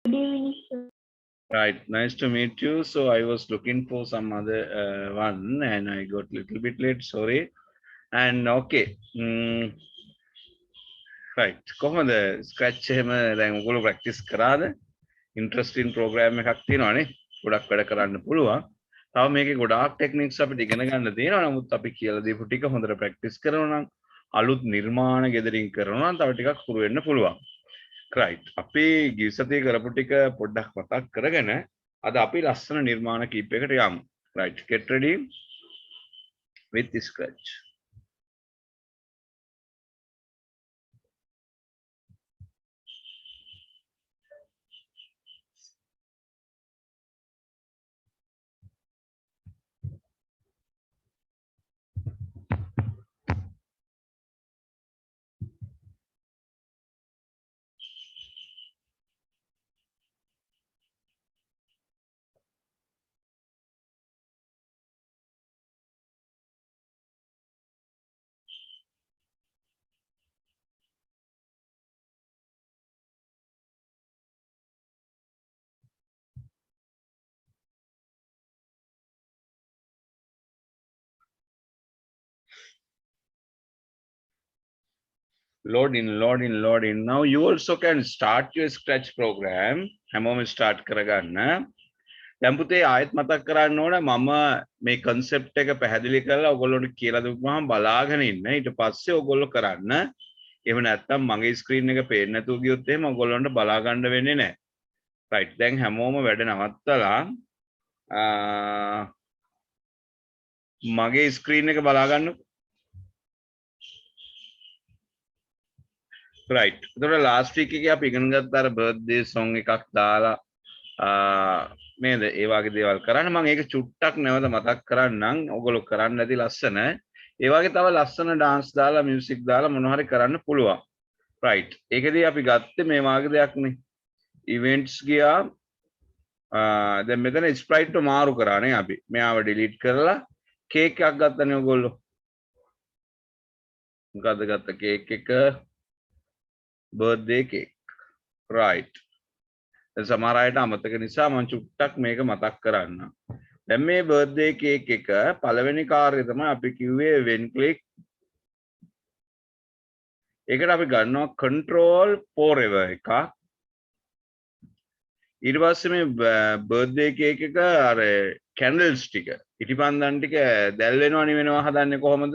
Good evening, sir. Right, nice to meet you. So I was looking for some other one and I got a little bit late, sorry. And okay, right. කොහොමද Scratch එහෙම දැන් ඔයගොල්ලෝ practice කරාද? Interesting programme එකක් තියෙනවානේ. ගොඩක් වැඩ කරන්න පුළුවන්. තව මේකේ ගොඩාක් ටෙක්නික්ස් අපිට ඉගෙන ගන්න තියෙනවා. නමුත් අපි කියලා දීපු ටික හොඳට ප්‍රැක්ටිස් කරනවා නම් අලුත් නිර්මාණ ගෙදරින් කරනවා නම් තව ටිකක් හුරු වෙන්න පුළුවන්. right. අපි ගිය සතියේ කරපු ටික පොඩ්ඩක් මතක් කරගෙන අද අපි ලස්සන නිර්මාණ කීපයකට යමු. right. Get ready with scratch. Load in. Now you also can start your scratch program. හැමෝම start කරගන්න. දැන් පුතේ ආයෙත් මතක් කරන්න ඕන මම මේ concept එක පැහැදිලි කරලා ඔයගොල්ලන්ට කියලා දුන්නාම බලාගෙන ඉන්න. ඊට පස්සේ ඔයගොල්ලෝ කරන්න. එහෙම නැත්නම් මගේ screen එක පේන්නේ නැතුව ගියොත් එහෙම ඔයගොල්ලන්ට බලා ගන්න වෙන්නේ නැහැ. right. දැන් හැමෝම වැඩ නවත්තලා මගේ screen එක බලා ගන්න. right. එතකොට last week එකේ අපි ඉගෙන ගත්ත අර birthday song එකක් දාලා නේද? ඒ වගේ දේවල් කරන්න මම ඒක චුට්ටක් නැවත මතක් කරන්නම්. ඔයගොල්ලෝ කරන්න ඇති ලස්සන. ඒ වගේ තව ලස්සන dance දාලා music දාලා මොනවා හරි කරන්න පුළුවන්. right. ඒකදී අපි ගත්තේ මේ වගේ දෙයක් නේ. events ගියා. දැන් මෙතන sprite එක මාරු කරානේ අපි. මෙයාව delete කරලා cake එකක් ගත්තනේ ඔයගොල්ලෝ. මොකද්ද ගත්ත cake එක? birthday cake. right. සමහර අයට අමතක නිසා මම චුට්ටක් මේක මතක් කරන්න. දැන් මේ birthday cake එක පළවෙනි කාර්යය තමයි අපි කිව්වේ when click. ඒකට අපි ගන්නවා control forever එකක්. ඊට පස්සේ මේ birthday cake එක අර candles ටික ඉටිපන්දන් ටික දැල් වෙනවා නිවෙනවා හදන්නේ කොහොමද?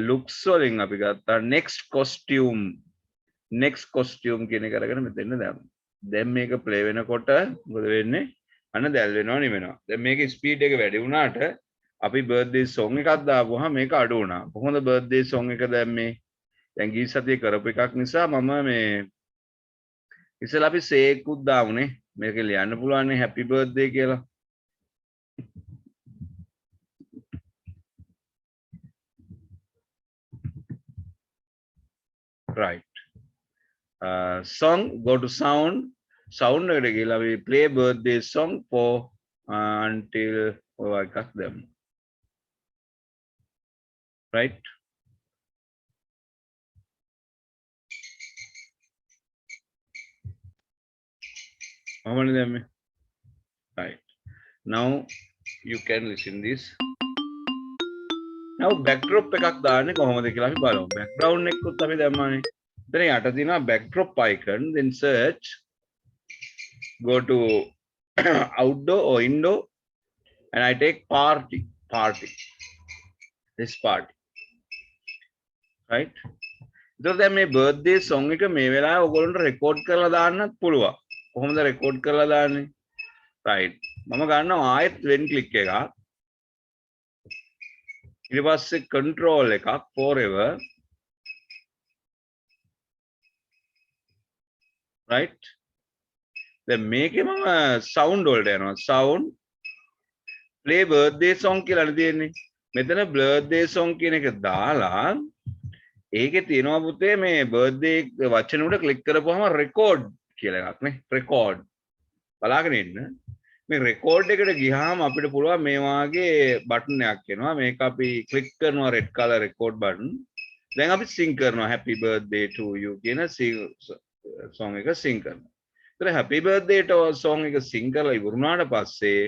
looks වලින් අපි ගත්තා next costume කියන එක අරගෙන මෙතන දාමු. දැන් මේක ප්ලේ වෙනකොට මොකද වෙන්නේ? අන්න දැල් වෙනවා නිවෙනවා. දැන් මේකේ ස්පීඩ් එක වැඩි වුණාට අපි බර්ත්ඩේ සොංග් එකක් දාපුවාම මේක අඩු වුණා. කොහොමද බර්ත්ඩේ සොංග් එක දැම්මේ? දැන් ගිය සතියේ කරපු එකක් නිසා මම මේ ඉස්සෙල්ලා අපි සේකුත් දාමුනේ. මේක ලියන්න පුළුවන් නේ happy birthday කියලා. right. Song, go to sound එකට ගිහලා we play birthday song for until I got them. right. how many them? right. now you can listen this. now backdrop එකක් දාන්නේ කොහොමද කියලා අපි බලමු. background එකකුත් අපි දැම්මානේ. then යට තියෙනවා backdrop icon, then search, go to outdoor or indoor, and I take party, this party. right. එතකොට දැන් මේ birthday song එක මේ වෙලාවේ ඔයගොල්ලන්ට record කරලා දාන්නත් පුළුවන්. කොහොමද record කරලා දාන්නේ? right. මම ගන්නවා ආයෙත් when click එකක්. ඊට පස්සේ control එකක් forever. right. දැන් මේකේ මම sound වලට යනවා. sound play birthday song කියලා තියෙන්නේ. මෙතන birthday song කියන එක දාලා ඒකේ තියෙනවා පුතේ මේ birthday වචන උඩ ක්ලික් කරපුවාම record කියලා එකක් නේ. record බලාගෙන ඉන්න. මේ record එකට ගියාම අපිට පුළුවන් මේ වාගේ බටන් එකක් එනවා. මේක අපි ක්ලික් කරනවා red color record button. දැන් අපි sing කරනවා happy birthday to you කියන song එක sing කරනවා. ඒතර happy birthday to song එක sing කරලා ඉවරුනාට පස්සේ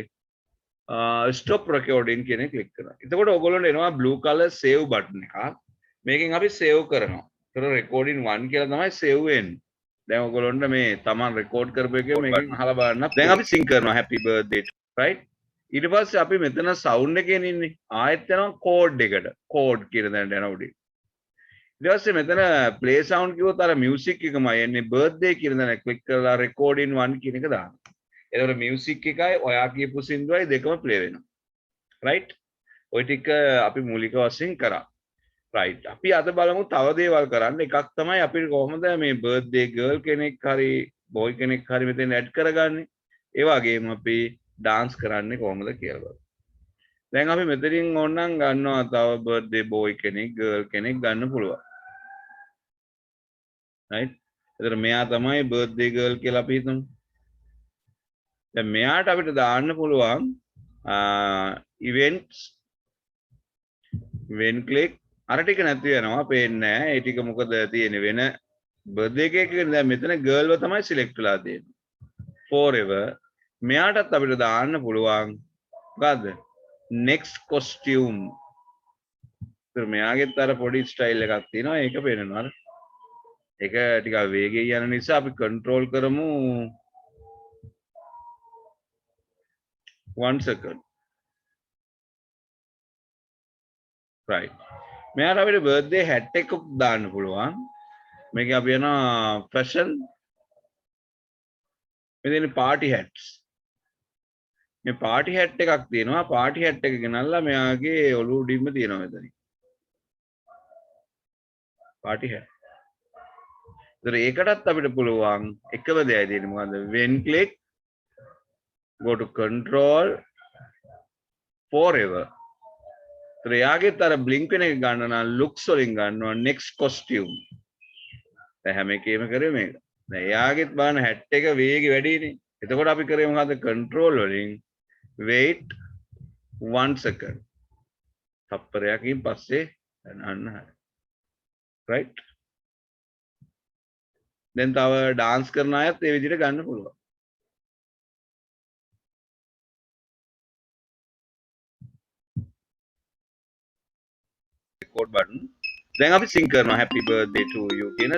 stop recording කියන එක ක්ලික් කරනවා. එතකොට ඔයගොල්ලන්ට එනවා blue color save button එකක්. මේකෙන් අපි save කරනවා. ඒතර recording 1 කියලා තමයි save වෙන්නේ. දැන් ඔයගොල්ලන්ට මේ තමන් රෙකෝඩ් කරපු එක මේකෙන් අහලා බලන්න. දැන් අපි sing කරනවා happy birthday right. ඊට පස්සේ අපි මෙතන sound එකේ ඉන්නේ. ආයෙත් යනවා code එකට. code කියන තැනට යනවා උඩින්. ඊට පස්සේ මෙතන play sound කිව්වොත් අර music එකමයි එන්නේ birthday කියන තැන ක්ලික් කරලා recording 1 කියන එක දාන්න. එතකොට music එකයි ඔයා කියපු සින්දුවයි දෙකම play වෙනවා. right. ওই ටික අපි මූලික වශයෙන් කරා. right. අපි අද බලමු තව දේවල් කරන්න. එකක් තමයි අපිට කොහොමද මේ birthday girl කෙනෙක් හරි boy කෙනෙක් හරි මෙතෙන් ඇඩ් කරගන්නේ. ඒ වගේම අපි dance කරන්නේ කොහොමද කියලා බලමු. දැන් අපි මෙතනින් ඕනනම් ගන්නවා තව birthday boy කෙනෙක් girl කෙනෙක් ගන්න පුළුවන්. right. එතකොට මෙයා තමයි birthday girl කියලා අපි හිතමු. දැන් මෙයාට අපිට දාන්න පුළුවන් events when click අර ටික නැති වෙනවා පේන්නේ නැහැ. ඒ ටික මොකද තියෙන්නේ වෙන බර්ත්ඩේ කේක් එකේ දැන් මෙතන ගර්ල්ව තමයි සිලෙක්ට් වෙලා තියෙන්නේ. forever මෙයාටත් අපිට දාන්න පුළුවන් මොකද්ද? next costume. ඒත් මෙයාගෙත් අර පොඩි ස්ටයිල් එකක් තියෙනවා. ඒක පේනවා. ඒක ටිකක් වේගෙන් යන නිසා අපි control කරමු 1 second. right. මෙයාට අපිට බර්ත්ඩේ හැට් එකක් දාන්න පුළුවන්. මේක අපි යනවා fashion. මෙතන party hats. මේ party hat එකක් තියෙනවා. party hat එක ගෙනල්ලා මෙයාගේ ඔළුව උඩින්ම තියෙනවා මෙතන. party hat. ඒතර ඒකටත් අපිට පුළුවන් එකම දෙයයි තියෙන්නේ මොකද්ද? when click go to control forever. යාගෙත් අර බ්ලින්ක් වෙන එක ගන්න නම් looks වලින් ගන්නවා next costume. දැන් හැම එකේම කරේ මේක. දැන් යාගෙත් බලන්න හැට් එක වේගෙ වැඩිනේ. එතකොට අපි කරේ මොකද්ද? control වලින් wait 1 second. තප්පරයකින් පස්සේ අන්න හරි. right. දැන් තව dance කරන අයත් ඒ විදිහට ගන්න පුළුවන්. record button. දැන් අපි sing කරනවා happy birthday to you කියන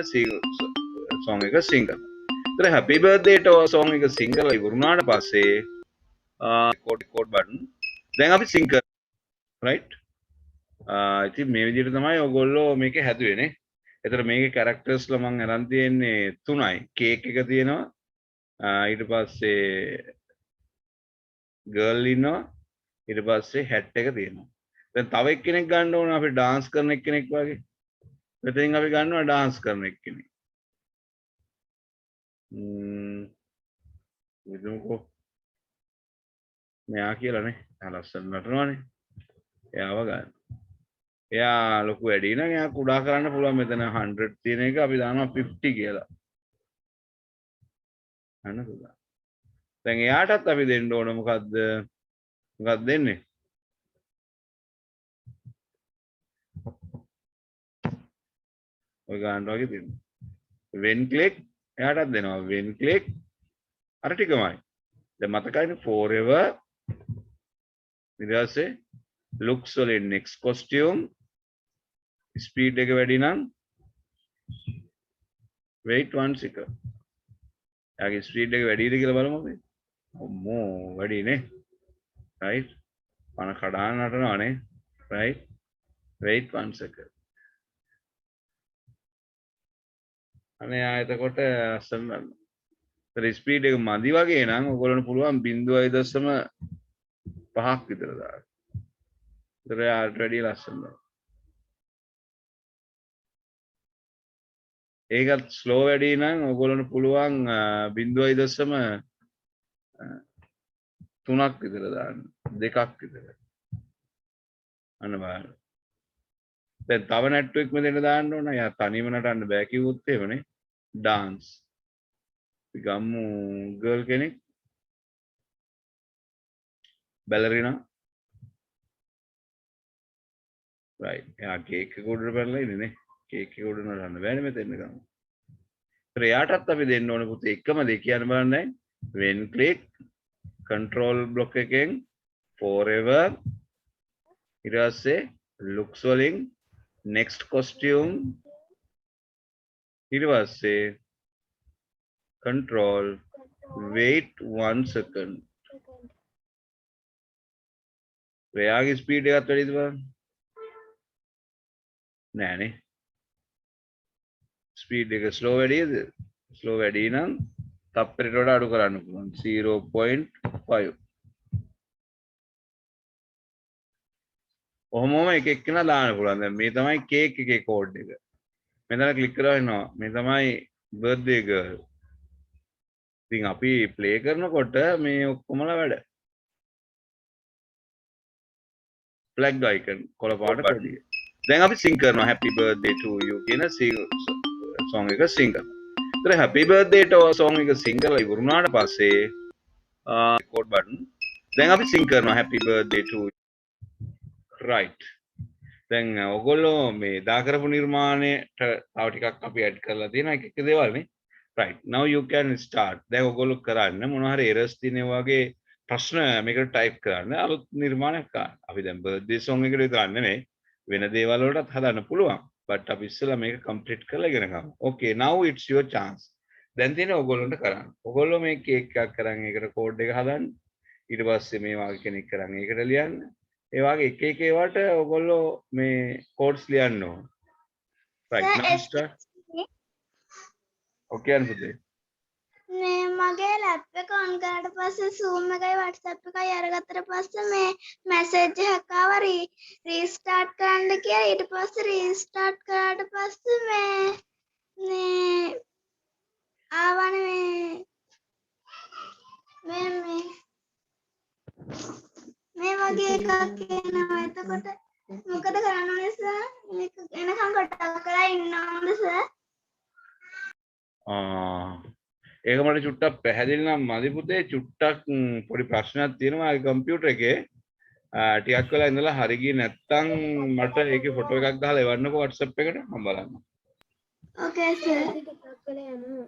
song එක sing කරනවා. ඒතර happy birthday to song එක sing කරලා ඉවරුනාට පස්සේ record button. දැන් අපි sing කරනවා right. ඉතින් මේ විදිහට තමයි ඔයගොල්ලෝ මේක හැදුවේ නේ. ඒතර මේකේ charactersලා මම අරන් තියෙන්නේ 3යි. cake එක තියෙනවා. ඊට පස්සේ girl ඉන්නවා. ඊට පස්සේ hat එක තියෙනවා. දැන් තව එක්කෙනෙක් ගන්න ඕන අපි dance කරන එක්කෙනෙක් වගේ. මෙතෙන් අපි ගන්නවා dance කරන එක්කෙනෙක්. විදුකෝ මෙයා කියලානේ. ලස්සන නටනවානේ. එයාව ගන්න. එයා ලොකු වැඩි නම් එයා කුඩා කරන්න පුළුවන්. මෙතන 100 තියෙන එක අපි දානවා 50 කියලා. අන්න පුතා. දැන් එයාටත් අපි දෙන්න ඕන මොකද්ද? මොකක්ද දෙන්නේ? ඔය ගන්න වගේ දෙන්න. when click එයාටත් දෙනවා. when click අර ටිකමයි. දැන් මතකයිනේ forever ඊට පස්සේ looks වලින් next costume speed එක වැඩි නම් wait 1 second. යාගේ ස්පීඩ් එක වැඩිද කියලා බලමු අපි. අම්මෝ වැඩිනේ. right. පණ කඩාන නටනවානේ. right. wait 1 second. අනේ එතකොට අසන්න. ඒතර ස්පීඩ් එක මදි වගේ නම් ඔයගොල්ලන්ට පුළුවන් 0.5ක් විතර දාන්න. ඒතර යාට වැඩි ලස්සනද. ඒකත් ස්ලෝ වැඩි නම් ඔයගොල්ලන්ට පුළුවන් 0.3ක් විතර දාන්න. 2ක් විතර. අන්න බලන්න. දැන් තව නැට්ටුවෙක් මෙතන දාන්න ඕන. යා තනියම නටන්න බෑ කිව්වොත් එහෙමනේ. dance. අපි ගමු girl කෙනෙක්. ballerina. right. යා කේක් එක උඩට පැනලා ඉන්නේ නේ. කේක් එක උඩ නටන්න බෑනේ මෙතෙන් ගමු. එයාටත් අපි දෙන්න ඕන පුතේ එකම දේ කියන්න බලන්න දැන් when click control block එකෙන් forever ඊට පස්සේ looks වලින් next costume ඊට පස්සේ control wait 1 second එයාගේ ස්පීඩ් එකත් වැඩිද බලන්න නෑනේ ස්පීඩ් එක ස්ලෝ වැඩිද ස්ලෝ වැඩි නම් තප්පරයට වඩා අඩු කරන්න පුළුවන් 0.5 ඔහොමම එක එක්කෙනා දාන්න පුළුවන් දැන් මේ තමයි කේක් එකේ කෝඩ් එක මෙතන ක්ලික් කරලා ඉන්නවා මේ තමයි බර්ත්ඩේ ගර්ල් ඉතින් අපි ප්ලේ කරනකොට මේ ඔක්කොමලා වැඩ ෆ්ලැග් අයිකන් කොළ පාට කොඩිය දැන් අපි සිං කරනවා happy birthday to you කියන song එක සිං කරනවා. ඒතර happy birthday to song එක සිං කරලා ඉවරුනාට පස්සේ record button දැන් අපි සිං කරනවා happy birthday to you. right. දැන් ඔයගොල්ලෝ මේ දා කරපු නිර්මාණයට තව ටිකක් අපි ඇඩ් කරලා තියෙනවා එක එක දේවල් නේ. right. now you can start. දැන් ඔයගොල්ලෝ කරන්න මොනවා හරි errors තියෙන වගේ ප්‍රශ්න මේකට ටයිප් කරන්න අලුත් නිර්මාණයක් කරන්න. අපි දැන් birthday song එකට විතරක් නෙමෙයි වෙන දේවල් වලටත් හදන්න පුළුවන්. but අපි ඉස්සෙල්ලා මේක complete කරලා ඉගෙන ගමු. okay now it's your chance. දැන් තියෙන්නේ ඔයගොල්ලන්ට කරන්න. ඔයගොල්ලෝ මේ කේක් එකක් කරන් ඒකට කෝඩ් එක හදන්න. ඊට පස්සේ මේ වගේ කෙනෙක් කරන් ඒකට ලියන්න. ඒ වගේ එක එක ඒවාට ඔයගොල්ලෝ මේ කෝඩ්ස් ලියන්න ඕන. right now start. okay අනුපුතේ. මේ මගේ ලැප් එක ඔන් කරාට පස්සේ Zoom එකයි WhatsApp එකයි අරගත්තට පස්සේ මේ මැසේජ් එකක් ආවා රීස්ටාර්ට් කරන්න කියලා. ඊට පස්සේ රීස්ටාර්ට් කරාට පස්සේ මේ ආවනේ මේ වගේ එකක් එනවා. එතකොට මොකද කරන්න ඕනේ සර්? මේක එනකම් කොටක් කරලා ඉන්න ඕනද සර්? ඒක මට චුට්ටක් පැහැදිලි නම් මදි පුතේ චුට්ටක් පොඩි ප්‍රශ්නයක් තියෙනවා ඒ කම්පියුටර් එකේ ටිකක් වෙලා ඉඳලා හරි ගියේ නැත්තම් මට ඒකේ ෆොටෝ එකක් ගහලා එවන්නකෝ WhatsApp එකට මම බලන්න. ඕකේ සර්. ටිකක් වෙලා යනවා.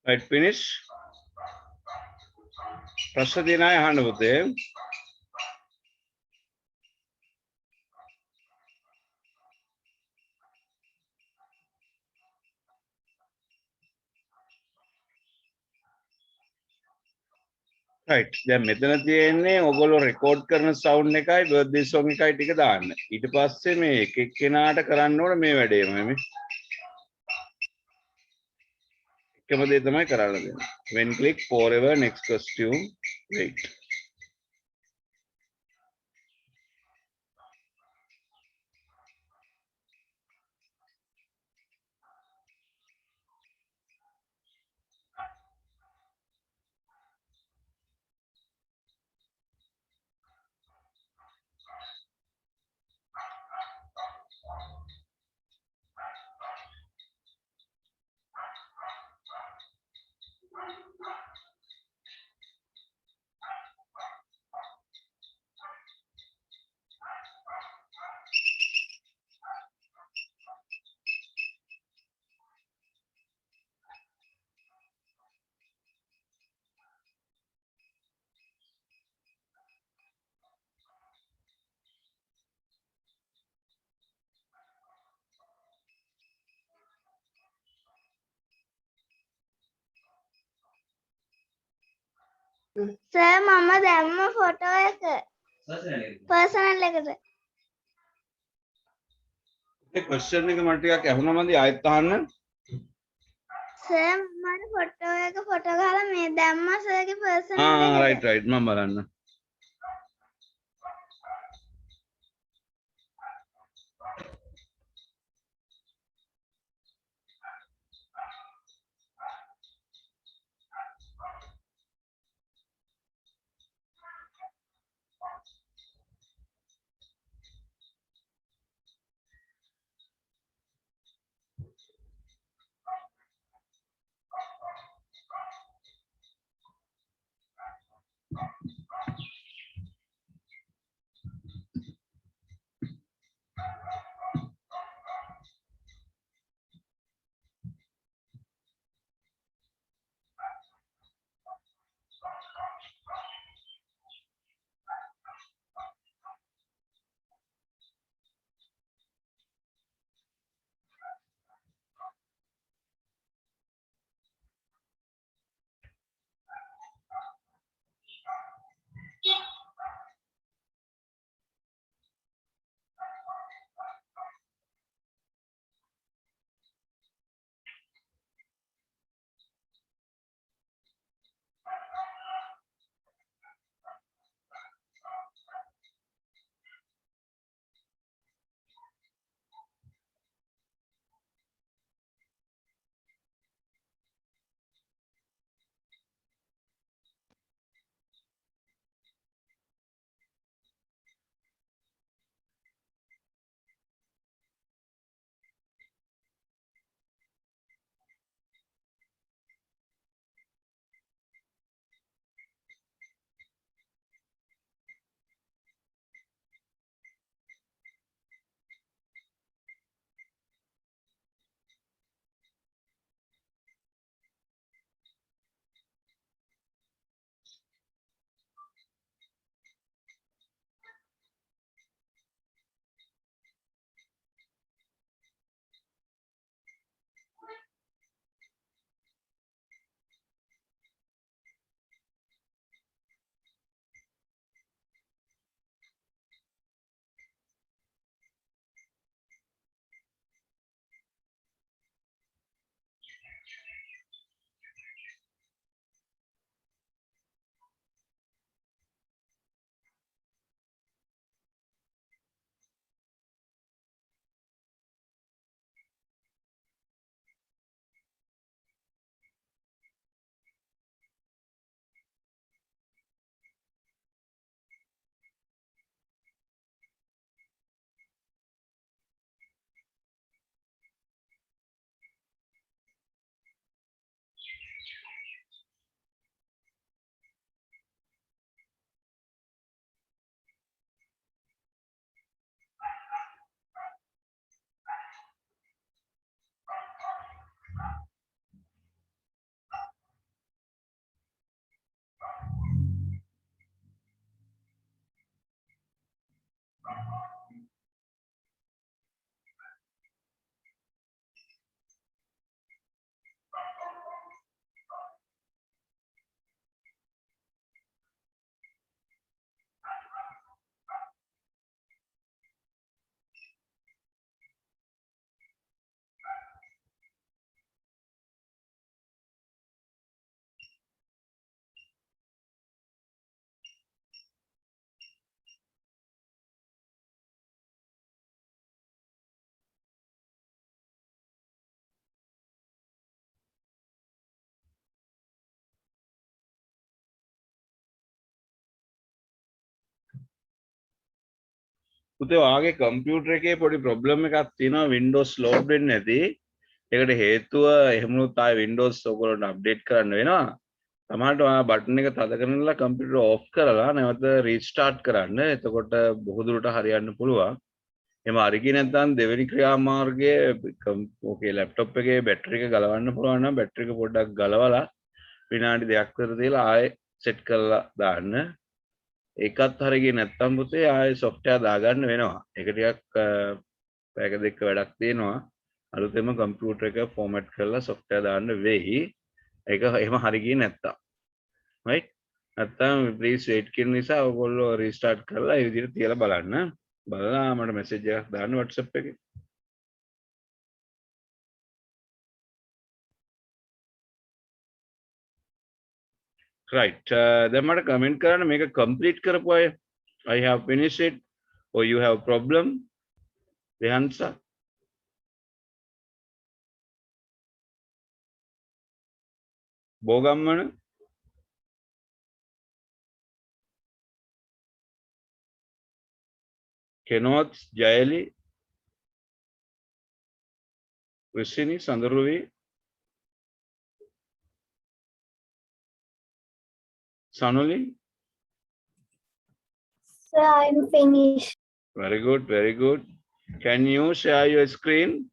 right finish ප්‍රශ්න තියෙන අය අහන්න පුතේ right දැන් මෙතන තියෙන්නේ ඔයගොල්ලෝ රෙකෝඩ් කරන සවුන්ඩ් එකයි බර්ත්ඩේ සොංග් එකයි ටික දාන්න ඊට පස්සේ මේ එක එක්කෙනාට කරන්න ඕන මේ වැඩේම මේ එකම දේ තමයි කරන්න දෙන්නේ when click forever next costume wait sir මම දැම්ම ෆොටෝ එක පර්සනල් එකට ඒ ක්වෙස්චන් එක මට ටිකක් අහුනමද ආයෙත් අහන්න සර් මම ෆොටෝ එක ෆොටෝ ගහලා මේ දැම්ම සර්ගේ පර්සනල් එකට right right මම බලන්න පුතේ වාගේ කම්පියුටර් එකේ පොඩි ප්‍රොබ්ලම් එකක් තියෙනවා Windows load වෙන්නේ නැති. ඒකට හේතුව එහෙම වුණොත් ආයේ Windows ඔයගොල්ලන්ට අප්ඩේට් කරන්න වෙනවා. සමහරවිට ඔයා බටන් එක තද කරනලා කම්පියුටර් ඔෆ් කරලා නැවත රීස්ටාර්ට් කරන්න. එතකොට බොහෝ දුරට හරියන්න පුළුවන්. එහෙම හරි ගියේ නැත්නම් දෙවෙනි ක්‍රියාමාර්ගයේ ඕකේ ලැප්ටොප් එකේ බැටරි එක ගලවන්න පුළුවන් නම් බැටරි එක පොඩ්ඩක් ගලවලා විනාඩි 2ක් විතර තියලා ආයේ සෙට් කරලා දාන්න. ඒකත් හරියන්නේ නැත්නම් පුතේ ආයේ software දාගන්න වෙනවා. ඒක ටිකක් පැයක දෙක වැඩක් තියෙනවා. අලුතෙන්ම කම්පියුටර් එක ෆෝමැට් කරලා software දාන්න වෙයි. ඒක එහෙම හරි ගියේ නැත්තම්. right? නැත්තම් please wait කියන නිසා ඔයගොල්ලෝ restart කරලා ඒ විදිහට තියලා බලන්න. බලලා මට message එකක් දාන්න WhatsApp එකේ. right. දැන් මට comment කරන්න මේක complete කරපු අය. I have finished it or you have problem? Rehansa. බෝගම්මන කෙනොත් ජයලි විසිනි සඳරුවී සනුලි. Sir, I'm finished. Very good, very good. Can you share your screen?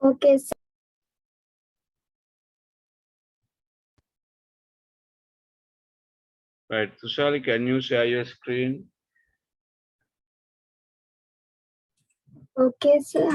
Okay, sir. Right, Tushali, can you share your screen? Okay, sir.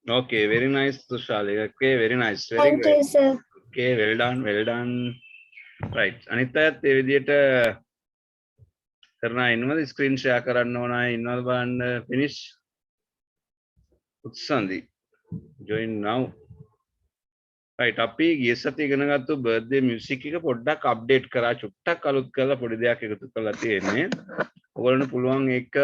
Okay, very nice, Tushali. Okay, very nice. Very Thank good. you, sir. Okay, well done, well done. Right. අනිත් ඒ විදිහට කරන අය ඉන්නවද? Screen share කරන්න ඕන අය ඉන්නවද බලන්න. finish. උත්සන්දි. join now. right. අපි ගිය සතියේ ඉගෙන ගත්තු birthday music එක පොඩ්ඩක් අප්ඩේට් කරා චුට්ටක් අලුත් කරලා පොඩි දෙයක් එකතු කරලා තියෙන්නේ. ඔයගොල්ලන්ට පුළුවන් ඒක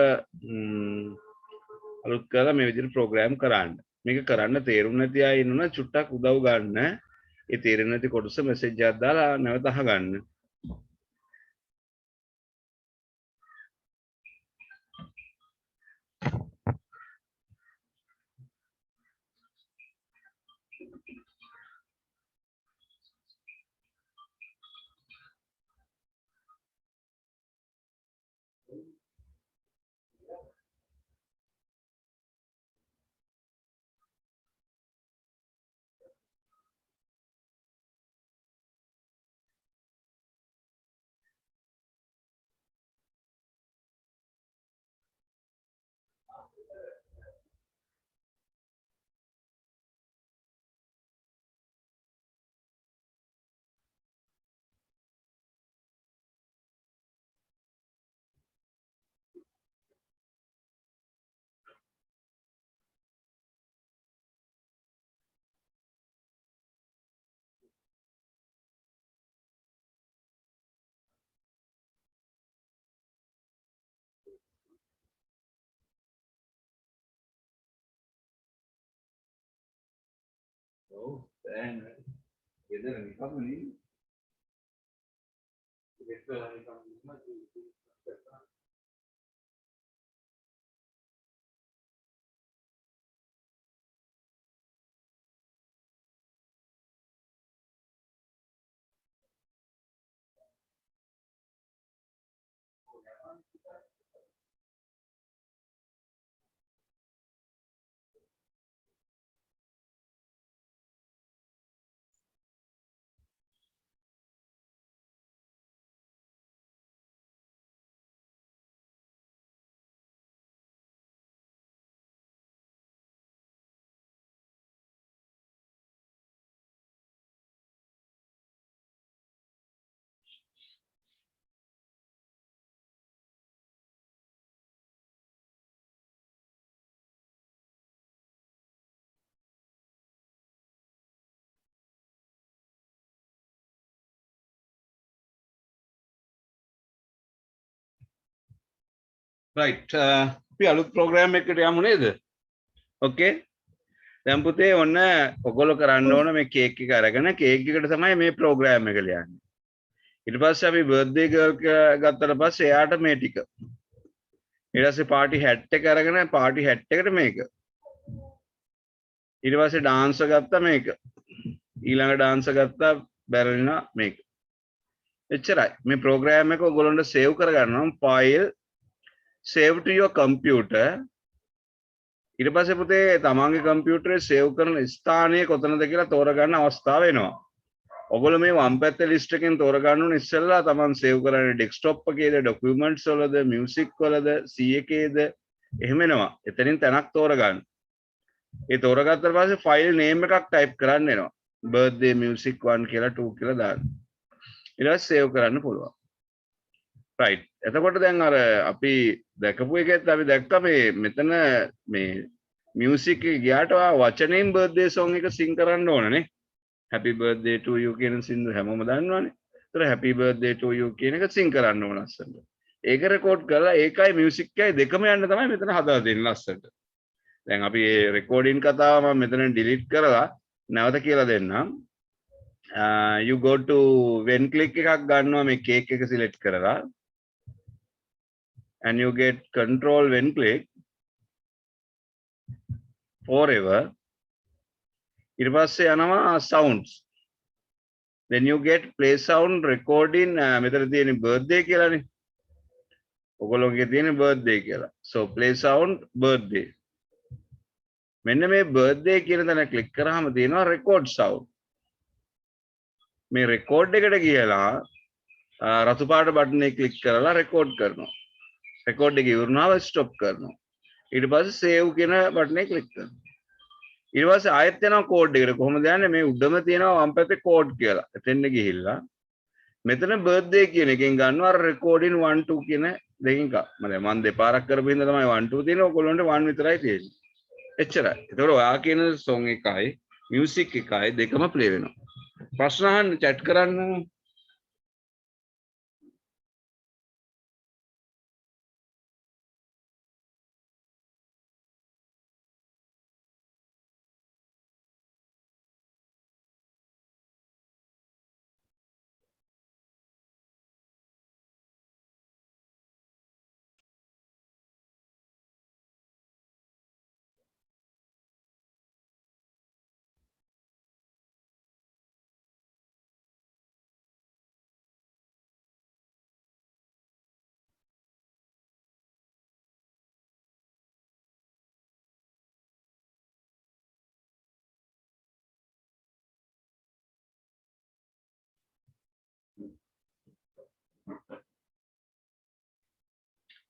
අලුත් කරලා මේ විදිහට ප්‍රෝග්‍රෑම් කරන්න. මේක කරන්න තේරුම් නැති අය ඉන්නවා චුට්ටක් උදව් ගන්න. ඒ තේරෙන්නේ නැති කොටස මෙසේජ් එකක් දාලා නැවත අහගන්න. ඔව් දැන් ගෙදර නිකම්ම නේ right අපි අලුත් ප්‍රෝග්‍රෑම් එකකට යමු නේද? okay දැන් පුතේ ඔන්න ඔයගොල්ලෝ කරන්න ඕන මේ කේක් එක අරගෙන කේක් එකට තමයි මේ ප්‍රෝග්‍රෑම් එක ලියන්නේ. ඊට පස්සේ අපි බර්ත්ඩේ ගර්ල් ගත්තට පස්සේ එයාට මේ ටික. ඊට පස්සේ පාටි හැට් එක අරගෙන පාටි හැට් එකට මේක. ඊට පස්සේ ඩාන්සර් ගත්තා මේක. ඊළඟ ඩාන්සර් ගත්තා බැරලිනා මේක. එච්චරයි. මේ ප්‍රෝග්‍රෑම් එක ඔයගොල්ලන්ට සේව් කරගන්නවා file save to your computer. ඊට පස්සේ පුතේ තමන්ගේ කම්පියුටරේ සේව් කරන ස්ථානය කොතනද කියලා තෝරගන්න අවස්ථාව එනවා. ඔයගොල්ලෝ මේ වම් පැත්තේ ලිස්ට් එකෙන් තෝරගන්න ඕනේ ඉස්සෙල්ලා තමන් සේව් කරන්නේ ඩෙස්ක්ටොප් එකේද, ඩොකියුමන්ට්ස් වලද, මියුසික් වලද, C එකේද එහෙම එනවා. එතනින් තැනක් තෝරගන්න. ඒ තෝරගත්තට පස්සේ ෆයිල් නේම් එකක් ටයිප් කරන්න එනවා. birthday music 1 කියලා 2 කියලා දාන්න. ඊට පස්සේ සේව් කරන්න පුළුවන්. right එතකොට දැන් අර අපි දැකපු එකෙත් අපි දැක්ක මේ මෙතන මේ මියුසික් එක ගියාට වචනෙන් බර්ත්ඩේ සොං එක සිං කරන්න ඕනනේ happy birthday to you කියන සින්දු හැමෝම දන්නවනේ. ඒතර happy birthday to you කියන එක සිං කරන්න ඕන ලස්සනට. ඒක රෙකෝඩ් කරලා ඒකයි මියුසික් එකයි දෙකම යන්න තමයි මෙතන හදලා දෙන්නේ ලස්සනට. දැන් අපි මේ රෙකෝඩින් කතාව මම මෙතන ඩිලීට් කරලා නැවත කියලා දෙන්නම්. you go to when click එකක් ගන්නවා මේ කේක් එක සිලෙක්ට් කරලා and you get control when click forever. ඊට පස්සේ යනවා sounds. then you get play sound recording මෙතන තියෙන birthday කියලානේ. ඔයගොල්ලෝගේ තියෙන birthday කියලා. so play sound birthday. මෙන්න මේ birthday කියන තැන ක්ලික් කරාම තියෙනවා record sound. මේ record එකට ගියලා රතු පාට බටන් එක ක්ලික් කරලා record කරනවා. record එක ඉවරනාම stop කරනවා. ඊට පස්සේ save කියන බටන් එක ක්ලික් කරනවා. ඊට පස්සේ ආයෙත් යනවා කෝඩ් එකට. කොහොමද යන්නේ? මේ උඩම තියෙනවා වම් පැත්තේ කෝඩ් කියලා. එතෙන්ද ගිහිල්ලා මෙතන birthday කියන එකෙන් ගන්නවා අර recording 1 2 කියන දෙකෙන් එක. මම දෙපාරක් කරපු හින්දා තමයි 1 2 තියෙන්නේ. ඔයගොල්ලන්ට 1 විතරයි තියෙන්නේ. එච්චරයි. ඒතකොට ඔයා කියන song එකයි music එකයි දෙකම play වෙනවා. ප්‍රශ්න අහන්න chat කරන්න.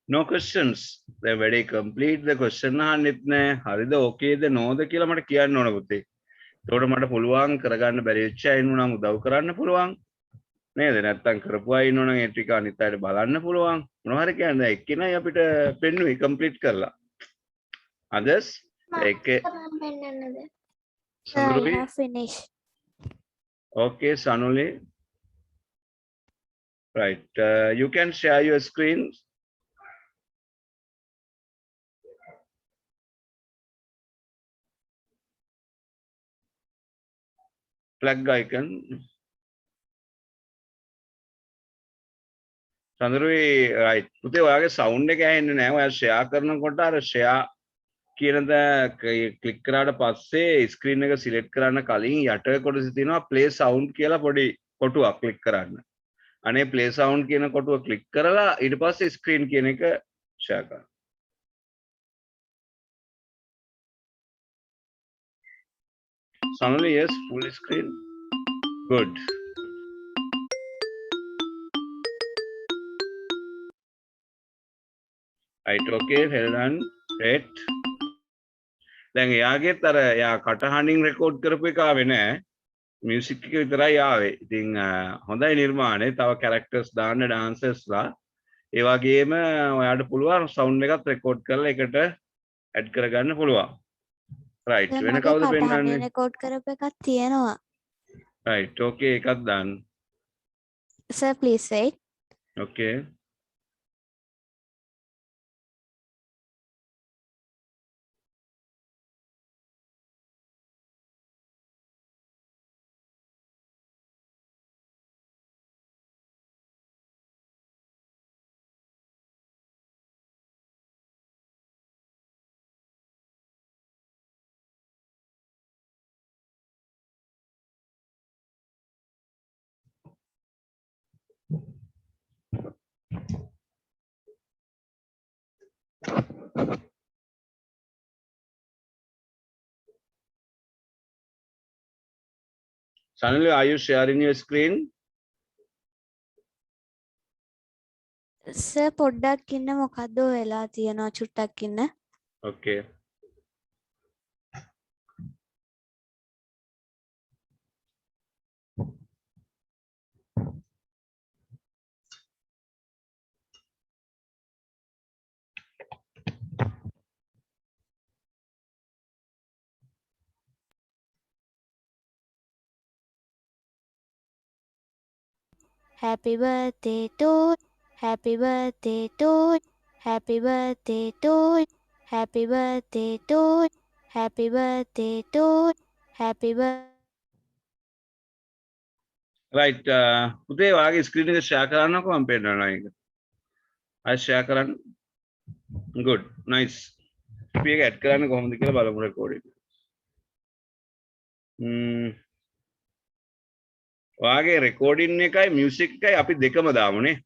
No questions. They very complete the question අහන්නෙත් නෑ. හරිද ඕකේද නෝද කියලා මට කියන්න ඕන පුතේ. ඒකට මට පුළුවන් කරගන්න බැරි වෙච්ච අය ඉන්නවා නම් උදව් කරන්න පුළුවන්. නේද? නැත්තම් කරපු අය ඉන්නවා නම් ඒ ටික අනිත් අයට බලන්න පුළුවන්. මොනවා හරි කියන්නේ එක්කෙනයි අපිට පෙන්නුවේ කම්ප්ලීට් කරලා. others එක I have finished. okay Sanuli. Right. You can share your screen. Plug icon. සඳරුයි right පුතේ ඔයාගේ sound එක ඇහෙන්නේ නැහැ ඔයා share කරනකොට අර share කියන ද ක්ලික් කරාට පස්සේ ස්ක්‍රීන් එක සිලෙක්ට් කරන්න කලින් යට කොටසේ තියෙනවා play sound කියලා පොඩි කොටුවක් ක්ලික් කරන්න. අනේ play sound කියන කොටුව ක්ලික් කරලා ඊට පස්සේ screen කියන එක share කරන්න. Suddenly yes full screen good. right okay well done great. දැන් එයාගෙත් අර එයා කටහඬින් රෙකෝඩ් කරපු එක ආවේ නෑ. මියුසික් එක විතරයි ආවේ. ඉතින් හොඳයි නිර්මාණය. තව කැරක්ටර්ස් දාන්න ඩාන්සර්ස්ලා. ඒ වගේම ඔයාලට පුළුවන් සවුන්ඩ් එකත් රෙකෝඩ් කරලා එකට ඇඩ් කරගන්න පුළුවන්. රයිට් වෙන කවුද පෙන්නන්නේ? රෙකෝඩ් කරපු එකක් තියෙනවා. රයිට් ඕකේ එකක් දාන්න. Sir, please wait. Okay. Suddenly, are you sharing your screen? Sir, පොඩ්ඩක් ඉන්න මොකද්ද වෙලා තියෙනවා චුට්ටක් ඉන්න. Okay. Happy birthday to Happy birthday to Happy birthday to Happy birthday to Happy birthday to Happy birthday. Right. පුතේ ඔයාගේ ස්ක්‍රීන් එක ෂෙයා කරන්නකෝ මම පෙන්නනවා ඒක. අය ෂෙයා කරන්න. Good. Nice. අපි ඒක ඇඩ් කරන්න කොහොමද කියලා බලමු රෙකෝඩ් එක. ඔයාගේ රෙකෝඩින් එකයි මියුසික් එකයි අපි දෙකම දාමුනේ.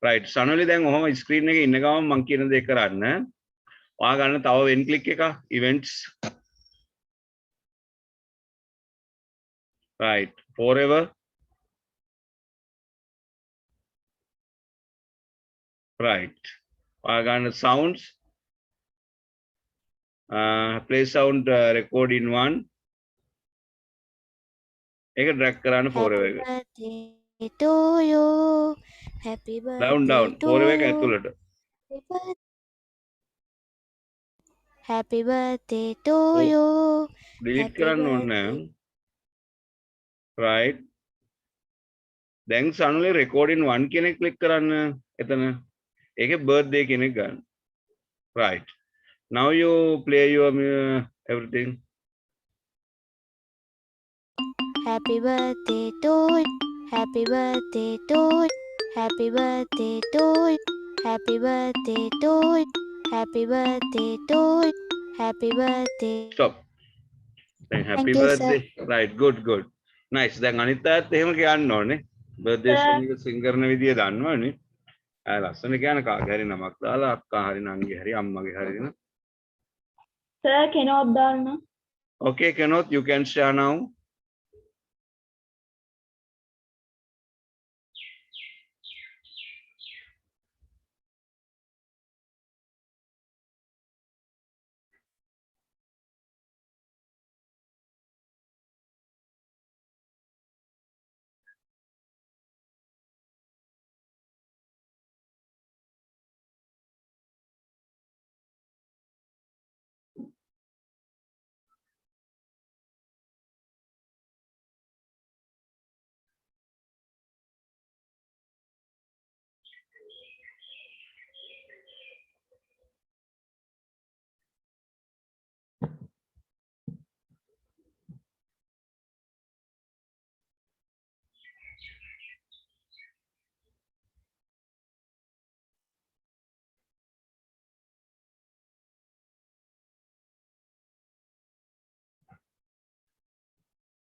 right. සනලි දැන් ඔහොම ස්ක්‍රීන් එකේ ඉන්න ගමන් මම කියන දේ කරන්න. ඔයා ගන්න තව වෙන් ක්ලික් එක events. right. forever. right. ඔයා ගන්න sounds. play sound record in one. ඒක drag කරන්න forever එක. Happy birthday to you. Happy birthday down to forever එක you. ඇතුළට. Happy birthday to you. delete Happy කරන්න ඕනේ birthday. right. දැන් සනුලේ recording 1 කියන එක click කරන්න එතන. ඒකේ birthday කියන එක ගන්න. right. now you play your everything. Happy birthday to you. Happy birthday to you. Happy birthday to you. Happy birthday to you. Happy birthday to you. Happy birthday. stop. දැන් happy Thank you, birthday. right good nice. දැන් අනිත් අයත් එහෙම කියන්න ඕනේ. birthday song එක sing කරන විදිය දන්නවනේ. අය ලස්සන කියන කාගේ හරි නමක් දාලා අක්කා හරි නංගි හරි අම්මගේ හරි දෙන. Sir, cannot දාන්න. okay Kenneth, you can share now.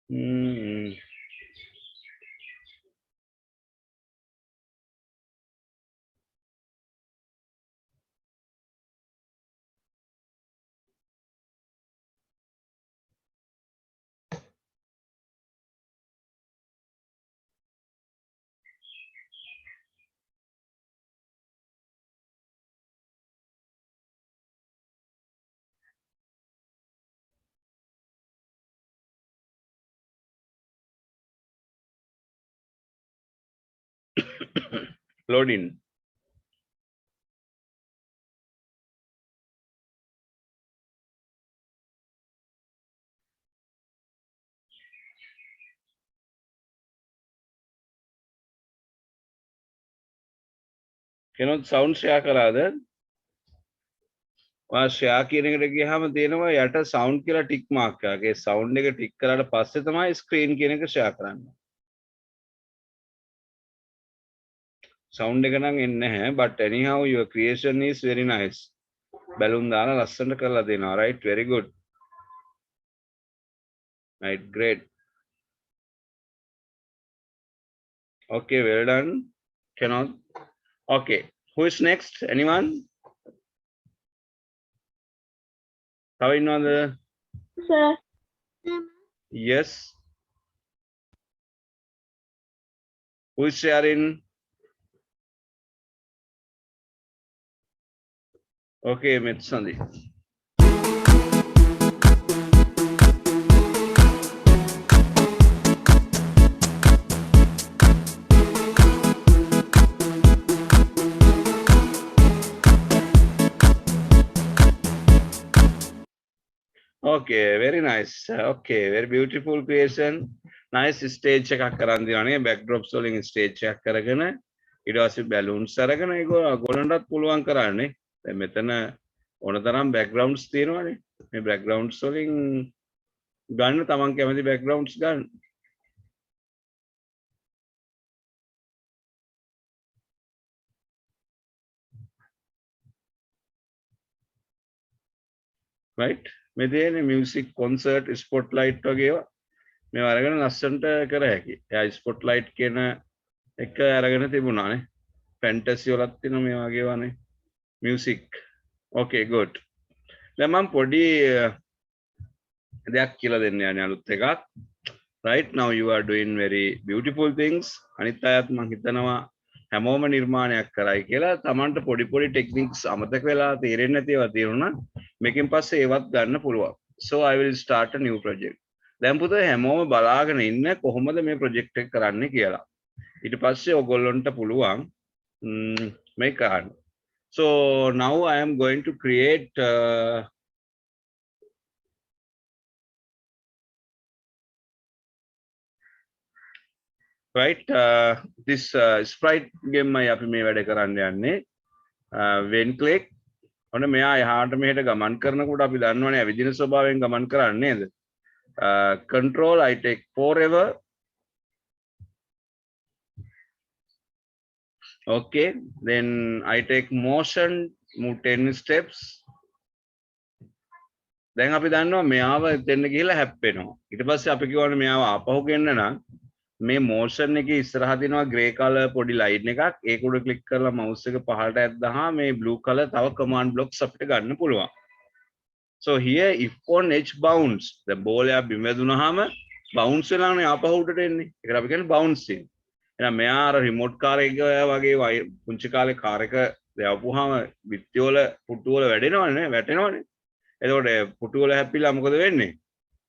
Hmm. Loading. Kenneth sound share කරාද? ඔයා ෂෙයා කියන එකට ගියාම තියෙනවා යට සවුන්ඩ් කියලා ටික් මාක් එකක්. ඒ සවුන්ඩ් එක ටික් කරාට පස්සේ තමයි ස්ක්‍රීන් කියන එක ෂෙයා කරන්න. සවුන්ඩ් එක නම් එන්නේ නැහැ. But anyhow your creation is very nice. බැලුම් දාලා ලස්සනට කරලා දෙනවා. Right, very good. Right, great. Okay, well done. Cannot. Okay, who is next? Anyone? තව ඉන්නවද? Sir. Yes. Who is sharing? Okay, Metsandi. Okay, very nice. Okay, very beautiful creation. Nice stage එකක් කරන් දිනවනේ backdrops වලින් stage එකක් කරගෙන ඊට පස්සේ balloons අරගෙන ඒක ගොල්ලන්ටත් පුළුවන් කරන්නේ. දැන් මෙතන ඕන තරම් backgrounds තියෙනවානේ. මේ backgrounds වලින් ගන්න තමන් කැමති backgrounds ගන්න. Right? මේ තියෙන්නේ music concert spotlight වගේ ඒවා. මේ අරගෙන ලස්සනට කර හැකි. එයා spotlight කියන එක අරගෙන තිබුණානේ. fantasy වලත් තියෙනවා මේ වගේ වනේ. music. Okay, good. දැන් මම පොඩි දෙයක් කියලා දෙන්න යන්නේ අලුත් එකක්. Right now you are doing very beautiful things. අනිත් අයත් මම හිතනවා හැමෝම නිර්මාණයක් කරයි කියලා. Tamanට පොඩි පොඩි techniques අමතක වෙලා තේරෙන්නේ නැති ඒවා තියෙනවා. මේකෙන් පස්සේ ඒවත් ගන්න පුළුවන්. So I will start a new project. දැන් පුතේ හැමෝම බලාගෙන ඉන්න කොහොමද මේ project එක කරන්නේ කියලා. ඊට පස්සේ ඔයගොල්ලන්ට පුළුවන් මේක කරන්න. So now I am going to create right this sprite game මයි අපි මේ වැඩ කරන්න යන්නේ. when click ඔන්න මෙයා එහාට මෙහෙට ගමන් කරනකොට අපි දන්නවනේ විදින ස්වභාවයෙන් ගමන් කරන්නේ නේද? control I take forever. Okay, then I take motion, move 10 steps. දැන් අපි දන්නවා මෙයාව එතෙන්න ගිහලා හැප්පෙනවා. ඊට පස්සේ අපි කියවනේ මෙයාව ආපහු ගෙන්න නම් මේ motion එකේ ඉස්සරහා තියෙනවා grey color පොඩි line එකක්. ඒක උඩ click කරලා mouse එක පහළට ඇද්දාම මේ blue color තව command blocks අපිට ගන්න පුළුවන්. So here if on edge bounce, the ball එක බිම වැදුනහම bounce වෙලානේ ආපහු උඩට එන්නේ. ඒකට අපි කියන්නේ bouncing. එහෙනම් මෙයා අර remote car එක වගේ පුංචි කාලේ car එක දැවපුවාම බිත්ති වල පුටු වල වැටෙනවනේ. එතකොට පුටු වල හැප්පිලා මොකද වෙන්නේ?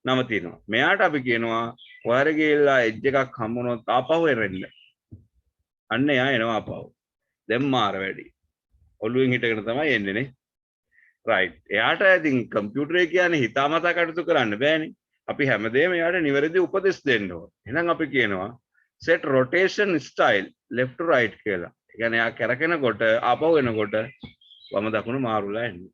නවතිනවා. මෙයාට අපි කියනවා ඔයාර ගිහලා edge එකක් හම්බුනොත් ආපහු එරෙන්න. අන්න එයා එනවා ආපහු. දැන් මාර වැඩි. ඔළුවෙන් හිටගෙන තමයි එන්නේ නේ. right. එයාට ඉතින් කම්පියුටර් එක කියන්නේ හිතාමතා කටයුතු කරන්න බෑනේ. අපි හැමදේම එයාට නිවැරදි උපදෙස් දෙන්න ඕන. එහෙනම් අපි කියනවා set rotation style left to right කියලා. ඒ කියන්නේ එයා කරකිනකොට ආපහු එනකොට වම දකුණ මාරුලා එන්නේ.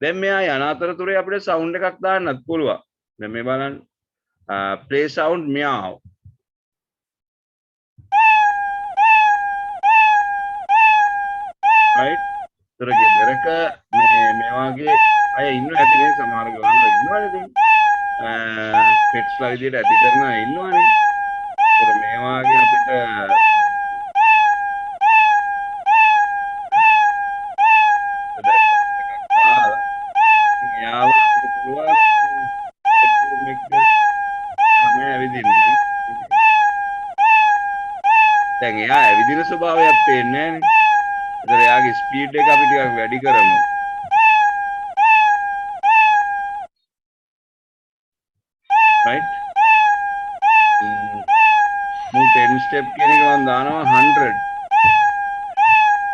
දැන් මෙයා යන අතරතුරේ අපිට sound එකක් දාන්නත් පුළුවන්. දැන් මේ බලන්න play sound meow. right. තොර ගෙදරක මේ වගේ අය ඉන්න ඇති නේ සමහර ගවන්න ඉන්නවනේ. පෙට්ස්ලා විදියට ඇති කරන අය ඉන්නවනේ. ඒතර මේ වාගේ අපිට එකක් දාලා ඉතින් එයාව අපිට පුළුවන් බෙඩ්රූම් එකට තමයි ඇවිදින්නේ. දැන් එයා ඇවිදින ස්වභාවයක් පේන්නේ නැහනේ. ඒතර එයාගේ ස්පීඩ් එක අපි ටිකක් වැඩි කරමු. right මූ 10 step කියන එක මම දානවා 100.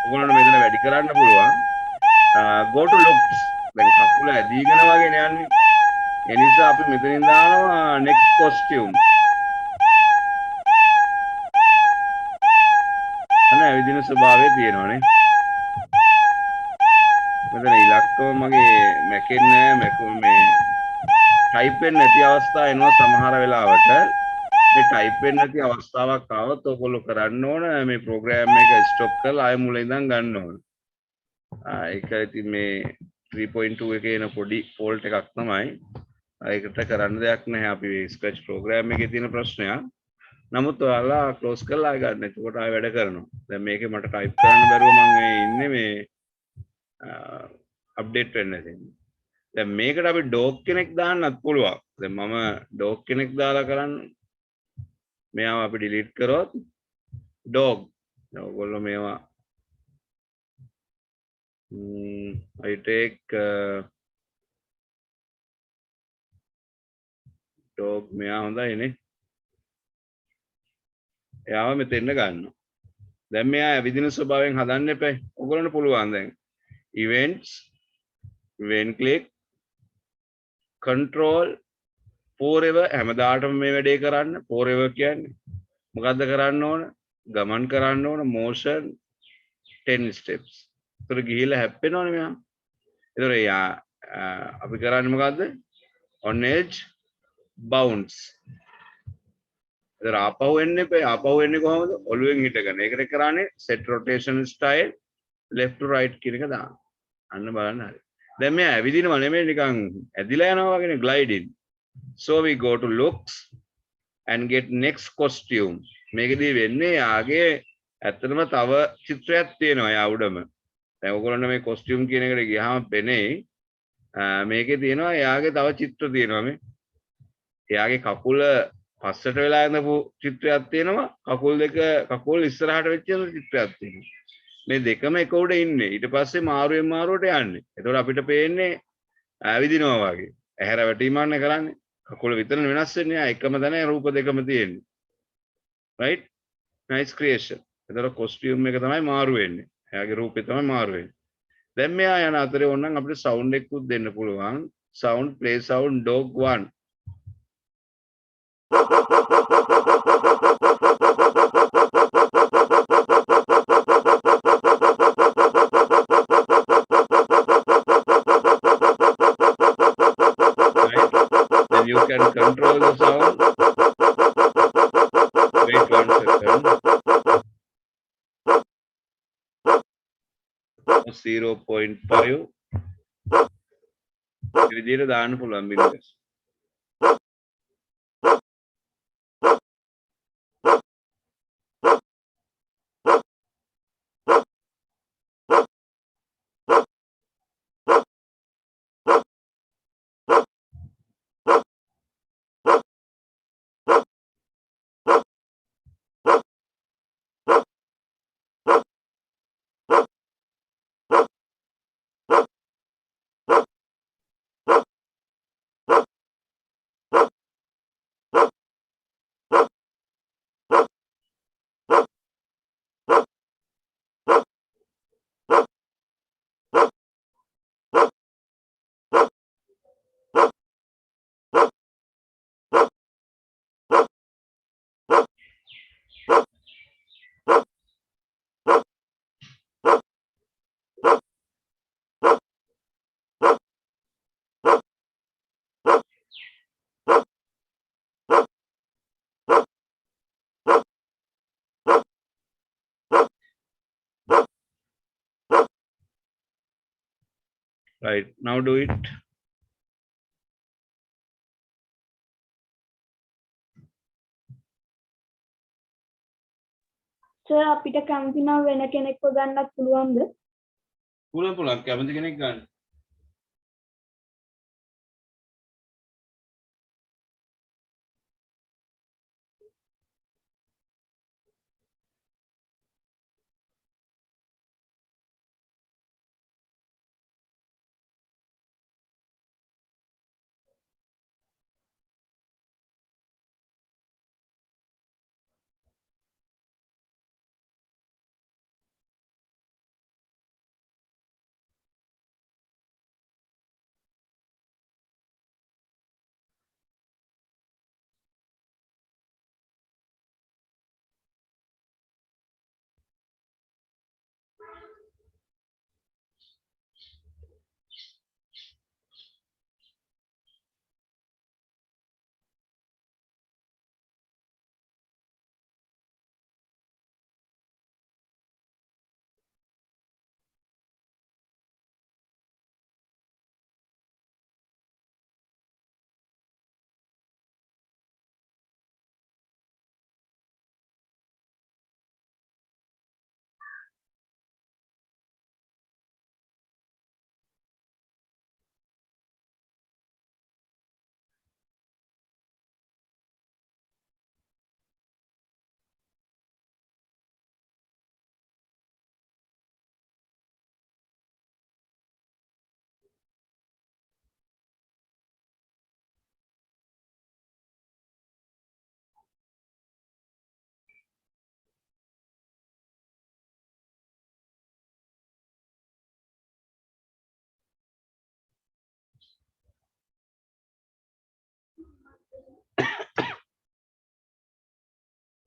ඔයගොල්ලන්ට මෙතන වැඩි කරන්න පුළුවන්. go to looks. දැන් කකුල ඇදීගෙන වගේ යන්නේ. ඒ නිසා අපි මෙතනින් දානවා next costume. අන්න ඇවිදින ස්වභාවය තියෙනවානේ. මෙතන ඉලක්කම මගේ මැකෙන්නේ නැහැ. මේ ටයිප් වෙන්නේ නැති අවස්ථා එනවා සමහර වෙලාවට. මේ ටයිප් වෙන්නේ නැති අවස්ථාවක් ආවොත් ඔයගොල්ලෝ කරන්න ඕන මේ ප්‍රෝග්‍රෑම් එක ස්ටොප් කරලා ආයෙ මුල ඉඳන් ගන්න ඕන. ඒක ඉතින් මේ 3.2 එකේ එන පොඩි ෆෝල්ට් එකක් තමයි. ඒකට කරන්න දෙයක් නැහැ. අපි ස්ක්‍රැච් ප්‍රෝග්‍රෑම් එකේ තියෙන ප්‍රශ්නයක්. නමුත් ඔයාලා ක්ලෝස් කරලා ආයෙ ගන්න. එතකොට ආයෙ වැඩ කරනවා. දැන් මේකේ මට ටයිප් කරන්න බැරුව මම මේ ඉන්නේ මේ අප්ඩේට් වෙන්න තියෙන්නේ. දැන් මේකට අපි ඩොග් කෙනෙක් දාන්නත් පුළුවන්. දැන් මම ඩොග් කෙනෙක් දාලා කරන්න. මෙයාව අපි ඩිලීට් කරොත් ඩොග්. ඔයගොල්ලෝ මේවා I take ඩොග් මෙයා හොඳයිනේ. එයාව මෙතෙන්න ගන්නවා. දැන් මෙයා ඇවිදින ස්වභාවයෙන් හදන්න එපා. ඔයගොල්ලන්ට පුළුවන් දැන් events event click control forever හැමදාටම මේ වැඩේ කරන්න. forever කියන්නේ මොකද්ද කරන්න ඕන? ගමන් කරන්න ඕන motion 10 steps. ඒතර ගිහිල්ලා හැප්පෙනවනේ මෙයා. ඒතර යා අපි කරන්නේ මොකද්ද? on edge bounce. ඒතර ආපහු එන්න එපා. ආපහු එන්නේ කොහොමද? ඔළුවෙන් හිටගෙන. ඒකට කරන්නේ set rotation style left to right කියන එක දාන්න. අන්න බලන්න හරි. දැන් මෙයා ඇවිදිනව නෙමෙයි නිකන් ඇදිලා යනවා වගේනේ gliding. So we go to looks and get next costume. මේකදී වෙන්නේ යාගේ ඇත්තටම තව චිත්‍රයක් තියෙනවා යා උඩම. දැන් ඔයගොල්ලන්ට මේ costume කියන එකට ගියාම පෙනේ මේකේ තියෙනවා යාගේ තව චිත්‍ර තියෙනවා මේ. එයාගේ කකුල පස්සට වෙලා ඉඳපු චිත්‍රයක් තියෙනවා. කකුල් ඉස්සරහට වෙච්ච චිත්‍රයක් තියෙනවා. මේ දෙකම එක උඩ ඉන්නේ. ඊට පස්සේ මාරුවෙන් මාරුවට යන්නේ. එතකොට අපිට පේන්නේ ඇවිදිනවා වගේ. ඇහැර වැටීමන්නේ කරන්නේ. කකුල විතරනේ වෙනස් වෙන්නේ. එකම තැන රූප දෙකම තියෙන්නේ. right nice creation. එතකොට costume එක තමයි මාරු වෙන්නේ. එයාගේ රූපේ තමයි මාරු වෙන්නේ. දැන් මෙයා යන අතරේ ඕනනම් අපිට sound එකකුත් දෙන්න පුළුවන්. sound play sound dog 1. You can control the sound. Wait 1 second. 0.5. විදියට දාන්න පුළුවන් බින්දස්. Right, now do it. Sir අපිට කැමති නම් වෙන කෙනෙක්ව ගන්නත් පුළුවන්ද? පුළුවන් කැමති කෙනෙක් ගන්න.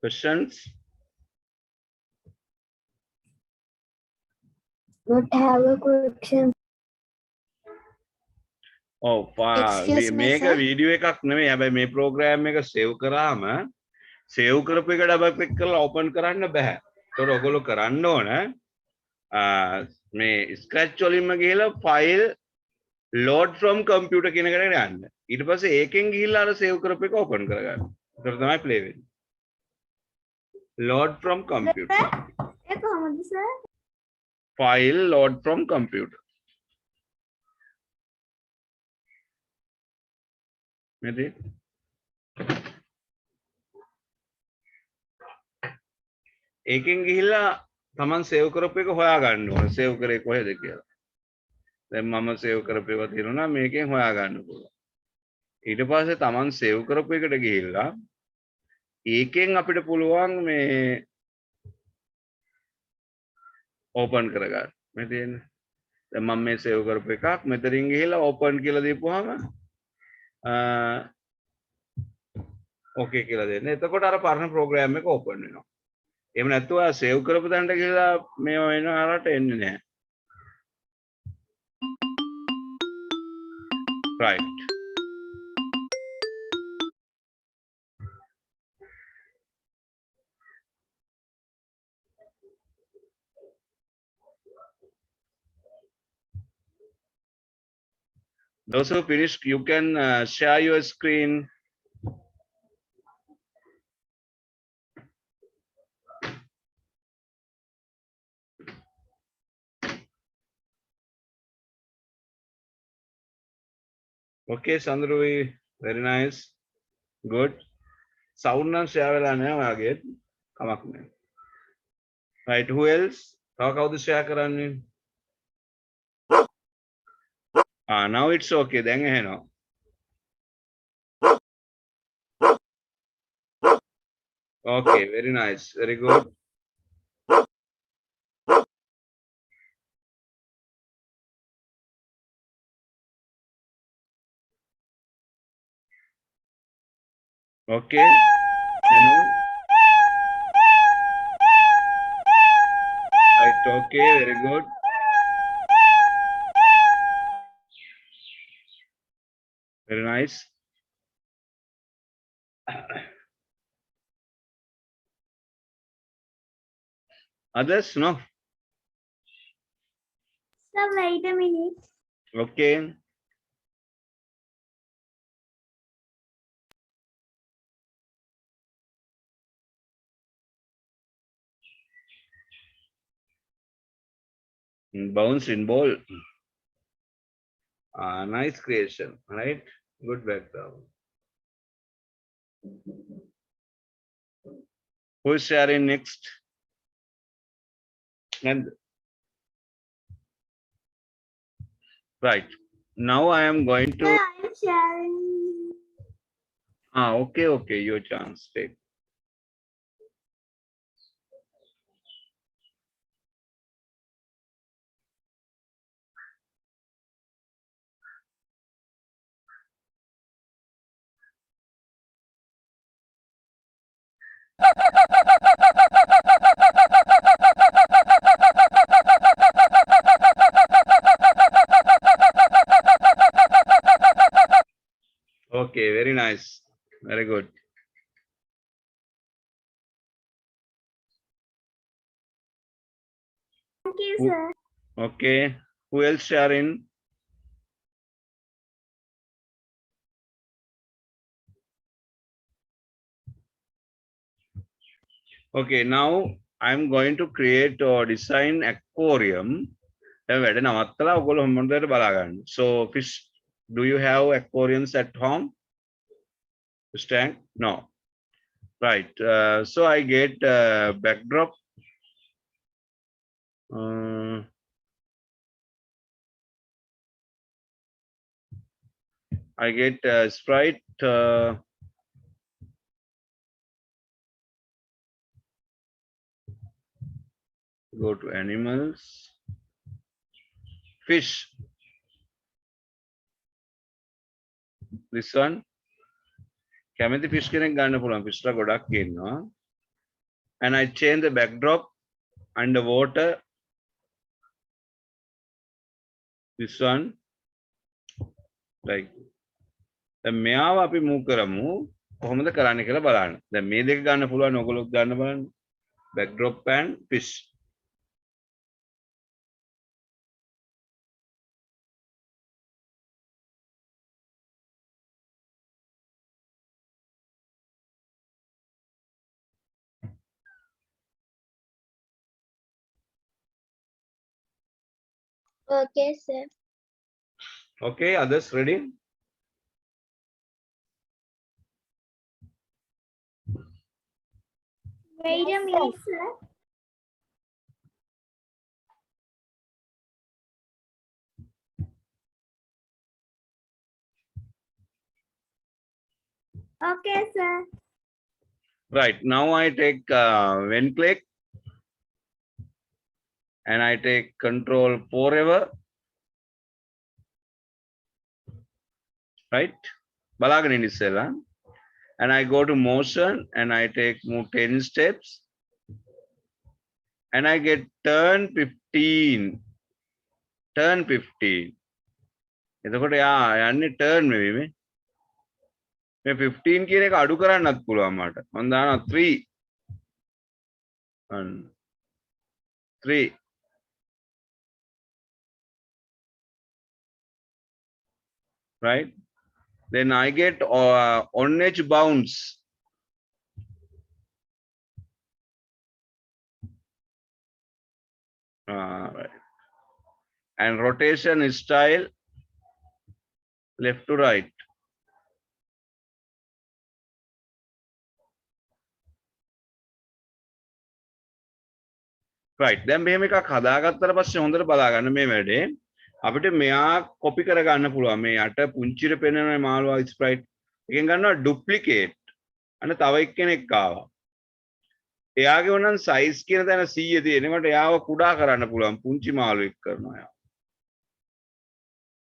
Questions? Not have a question. ඔව් Excuse me, මේක sir. වීඩියෝ එකක් නෙමෙයි. හැබැයි මේ ප්‍රෝග්‍රෑම් එක සේව් කරාම සේව් කරපු එක ඩබල් ක්ලික් කරලා ඕපන් කරන්න බෑ. ඒතකොට ඔයගොල්ලෝ කරන්න ඕන මේ ස්ක්‍රැච් වලින්ම ගිහලා ෆයිල් load from computer කියන එකට යන්න. ඊට පස්සේ ඒකෙන් ගිහිල්ලා අර සේව් කරපු එක ඕපන් කරගන්න. ඒතකොට තමයි ප්ලේ වෙන්නේ. load from computer. ඒ කොහොමද sir? file load from computer. මෙතේ ඒකෙන් ගිහිල්ලා තමන් සේව් කරපු එක හොයාගන්න ඕන. සේව් කරේ කොහෙද කියලා. දැන් මම සේව් කරපු ඒවා තියෙනවා මේකෙන් හොයාගන්න පුළුවන්. ඊට පස්සේ තමන් සේව් කරපු එකට ගිහිල්ලා ඒකෙන් අපිට පුළුවන් මේ ඕපන් කරගන්න. මේ තියෙන්නේ. දැන් මම මේ සේව් කරපු එකක් මෙතනින් ගිහිල්ලා ඕපන් කියලා දීපුවාම ඕකේ කියලා දෙන්න. එතකොට අර පරණ ප්‍රෝග්‍රෑම් එක ඕපන් වෙනවා. එහෙම නැත්නම් ඔයා සේව් කරපු තැනට ගිහලා මේව වෙන අරට එන්නේ නැහැ. right. Those who finished, you can share your screen. Okay, Sandruvi, very nice. Good. Sound නම් share වෙලා නැහැ ඔයාගේ. කමක් නැහැ. Right, who else? තව කවුද share කරන්නේ? Now it's okay. දැන් ඇහෙනවා. Okay, very nice. Very good. Okay. Right, okay, very good. Very nice. Others, no? Sir, wait a minute. Okay. Bounce in ball. Nice creation, right? Good background. Who is sharing next? And right now I am going to. I'm sharing. Okay, your chance. Take. Okay, very nice. Very good. Thank you, Who- sir. Okay, who else sharing? Okay, now I'm going to create or design aquarium. So fish, do you have aquariums at home? Fish tank? No. Right. So I get backdrop. I get sprite. Go to animals. Fish. This one. Kamathi fish කෙනෙක් ගන්න පුළුවන්. Fish ලා ගොඩක් ඉන්නවා. And I change the backdrop underwater. This one. Like. දැන් මෙයාව අපි move කරමු. කොහොමද කරන්නේ කියලා බලන්න. දැන් මේ දෙක ගන්න පුළුවන් ඔයගොල්ලෝ ගන්න බලන්න. Backdrop and fish. Okay, sir. Okay, others ready? Wait a minute, sir. Okay, sir. Right. Now I take when click and I take control forever. Right. Balagan in Isela. And I go to motion and I take move 10 steps. And I get turn 15. Turn 15. එතකොට යා යන්නේ turn මේ 15 කියන එක අඩු කරන්නත් පුළුවන් මට. මම දානවා 3. 1 3. Right? Then I get on edge bounce. Right. And rotation style left to right. Right. දැන් මෙහෙම එකක් හදාගත්තට පස්සේ හොඳට බලා ගන්න මේ වැඩේ. අපිට මෙයා කොපි කර ගන්න පුළුවන්. මේ යට පුංචිට පෙනෙන මාළුවා ස්ප්‍රයිට් එකෙන් ගන්නවා ඩුප්ලිකේට්. අන්න තව එක්කෙනෙක් ආවා. එයාගේ උනන් සයිස් කියන තැන 100 තියෙනකොට එයාව කුඩා කරන්න පුළුවන්. පුංචි මාළුවෙක් කරනවා එයා.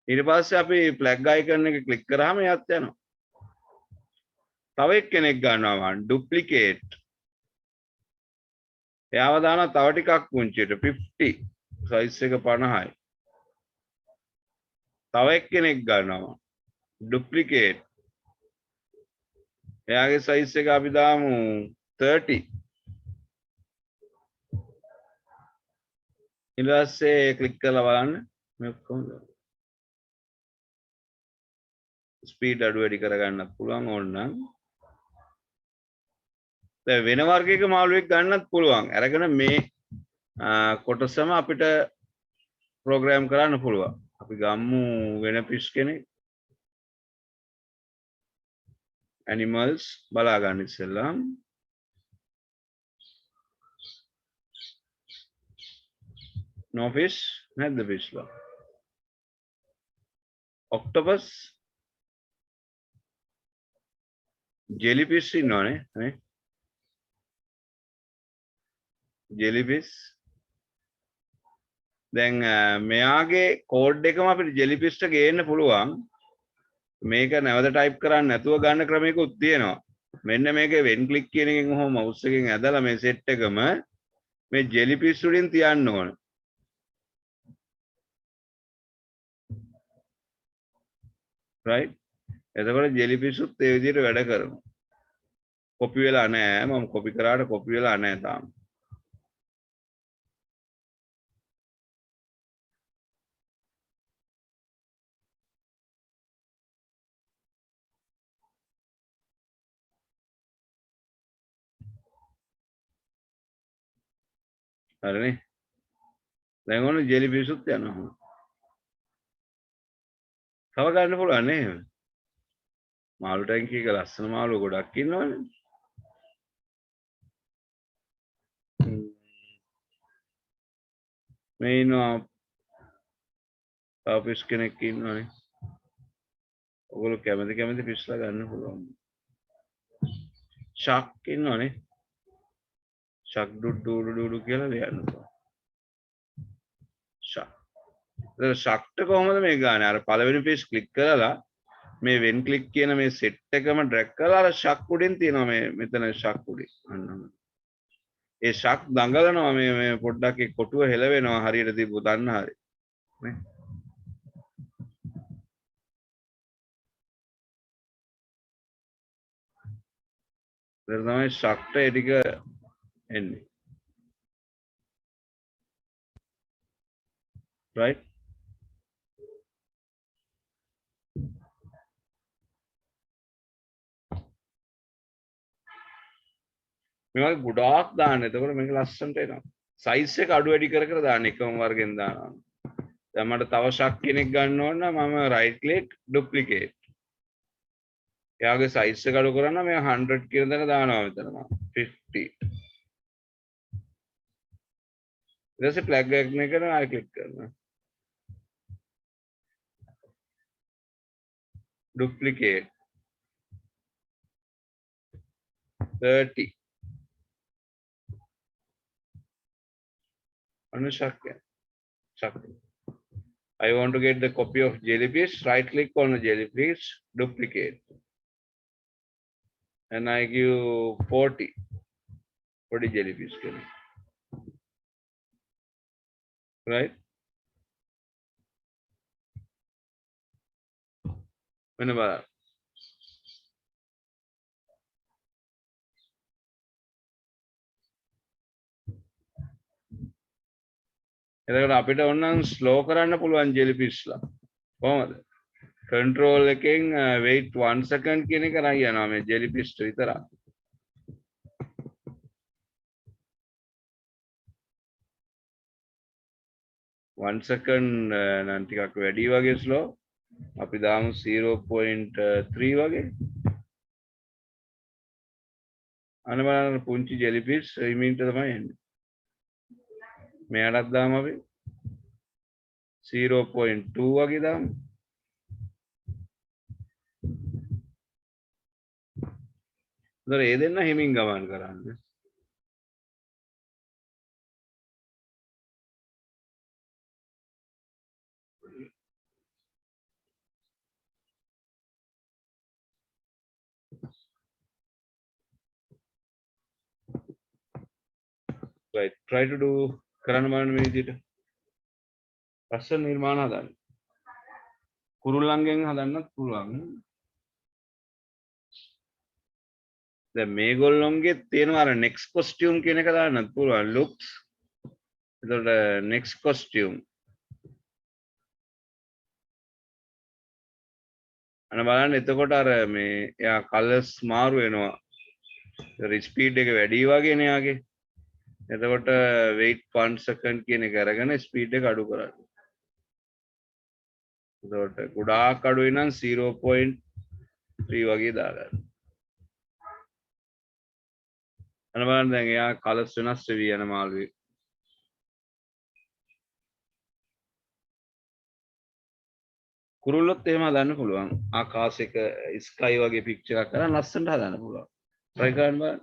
ඊට පස්සේ අපි ෆ්ලැග් අයිකන් එක ක්ලික් කරාම එයාත් යනවා. තව එක්කෙනෙක් ගන්නවා මම ඩුප්ලිකේට්. එයාව දානවා තව ටිකක් පුංචියට 50 සයිස් එක 50යි. තව එක්කෙනෙක් ගන්නවා ඩුප්ලිකේට්. එයාගේ සයිස් එක අපි දාමු 30. ඊට පස්සේ ක්ලික් කරලා බලන්න මේ ඔක්කොම ස්පීඩ් අඩු වැඩි කරගන්නත් පුළුවන් ඕනනම්. දැන් වෙන වර්ගයක මාළුවෙක් ගන්නත් පුළුවන්. අරගෙන මේ කොටසම අපිට ප්‍රෝග්‍රෑම් කරන්න පුළුවන්. අපි ගම්මු වෙන පිස් කෙනෙක්. animals බලා ගන්න ඉස්සෙල්ලා. no fish නැද්ද fish ලා? octopus jellyfish ඉන්නවනේ නේ? jellyfish දැන් මෙයාගේ කෝඩ් එකම අපිට jellyfish එක ගේන්න පුළුවන්. මේක නැවත ටයිප් කරන්න නැතුව ගන්න ක්‍රමයකුත් තියෙනවා. මෙන්න මේකේ වෙන් ක්ලික් කියන එකෙන් කොහොම මවුස් එකෙන් ඇදලා මේ සෙට් එකම මේ jellyfish වලින් තියන්න ඕන. right එතකොට jellyfish උත් ඒ විදිහට වැඩ කරනවා. කොපි වෙලා නැහැ. මම කොපි කරාට කොපි වෙලා නැහැ තාම. හරිනේ. දැන් ඕන jellyfish උත් යනවා. තව ගන්න පුළුවන් නේ. මාළු ටැංකිය එක ලස්සන මාළු ගොඩක් ඉන්නවනේ. මේ ඉන්නවා තව ෆිෂ් කෙනෙක් ඉන්නවනේ. ඔයගොල්ලෝ කැමති ෆිෂ්ලා ගන්න පුළුවන්. ෂාක් ඉන්නවනේ. ෂාක් ඩුඩු කියලා ලියන්න පුළුවන්. ෂාක්. ෂාක්ට කොහොමද මේ ගන්න? අර පළවෙනි ෆිෂ් ක්ලික් කරලා මේ වෙන් ක්ලික් කියන මේ සෙට් එකම ඩ්‍රැග් කරලා අර ෂාක් උඩින් තියෙනවා මේ මෙතන ෂාක් උඩින්. අන්න. ඒ ෂාක් දඟලනවා මේ පොඩ්ඩක් ඒ කොටුව හෙලවෙනවා හරියට තිබ්බු දන්න හරිය. නේ? දැන් තමයි ෂාක්ට ඒ ටික එන්නේ. right මේවා ගොඩාක් දාන්න. එතකොට මේක ලස්සනට එනවා. සයිස් එක අඩු වැඩි කර කර දාන්න එකම වර්ගෙන් දානවා. දැන් මට තව ෂක් කෙනෙක් ගන්න ඕන නම් මම රයිට් ක්ලික් ඩුප්ලිකේට්. එයාගේ සයිස් එක අඩු කරන්න මම 100 කියන දේ දානවා මෙතන මම 50. ඊට පස්සේ ප්ලග් එක කරන ආයෙ ක්ලික් කරනවා. duplicate 30 Shakya. I want to get the copy of jellyfish. Right click on the jellyfish, duplicate, and I give 40 for the jellyfish. Right? Whenever එතකොට අපිට ඕනනම් ස්ලෝ කරන්න පුළුවන් ජෙලිෆිෂ් ලා. කොහොමද? කන්ට්‍රෝල් එකෙන් wait 1 second කියන එක නයි යනවා මේ ජෙලිෆිෂ් විතරක්. 1 second නම් ටිකක් වැඩි වගේ ස්ලෝ. අපි දාමු 0.3 වගේ. අන්න බලන්න පුංචි ජෙලිෆිෂ් ඉමින්ට තමයි එන්නේ. මෙයාටත් දාමු අපි 0.2 වගේ දාමු. ඒතර ඒ දෙන්න හිමින් ගමන් කරන්න. Right, try to do කරන්න බලන්න මේ විදිහට. ලස්සන නිර්මාණ හදන්න. කුරුල්ලන්ගෙන් හදන්නත් පුළුවන්. දැන් මේගොල්ලොන්ගේ තියෙනවා අර next costume කියන එක දාන්නත් පුළුවන්. looks. එතකොට next costume. අන්න බලන්න එතකොට අර මේ එයා කලර්ස් මාරු වෙනවා. ස්පීඩ් එක වැඩි වගේනේ යාගේ. එතකොට wait 1 second කියන එක අරගෙන ස්පීඩ් එක අඩු කරන්න. එතකොට ගොඩාක් අඩුයි නම් 0.3 වගේ දාගන්න. අන්න බලන්න දැන් එයා කලර්ස් වෙනස් වෙවි යන මාළුවේ. කුරුල්ලොත් එහෙම හදන්න පුළුවන්. ආකාශයක ස්කයි වගේ පික්චර් එකක් කරලා ලස්සනට හදන්න පුළුවන්. try කරන්න බලන්න.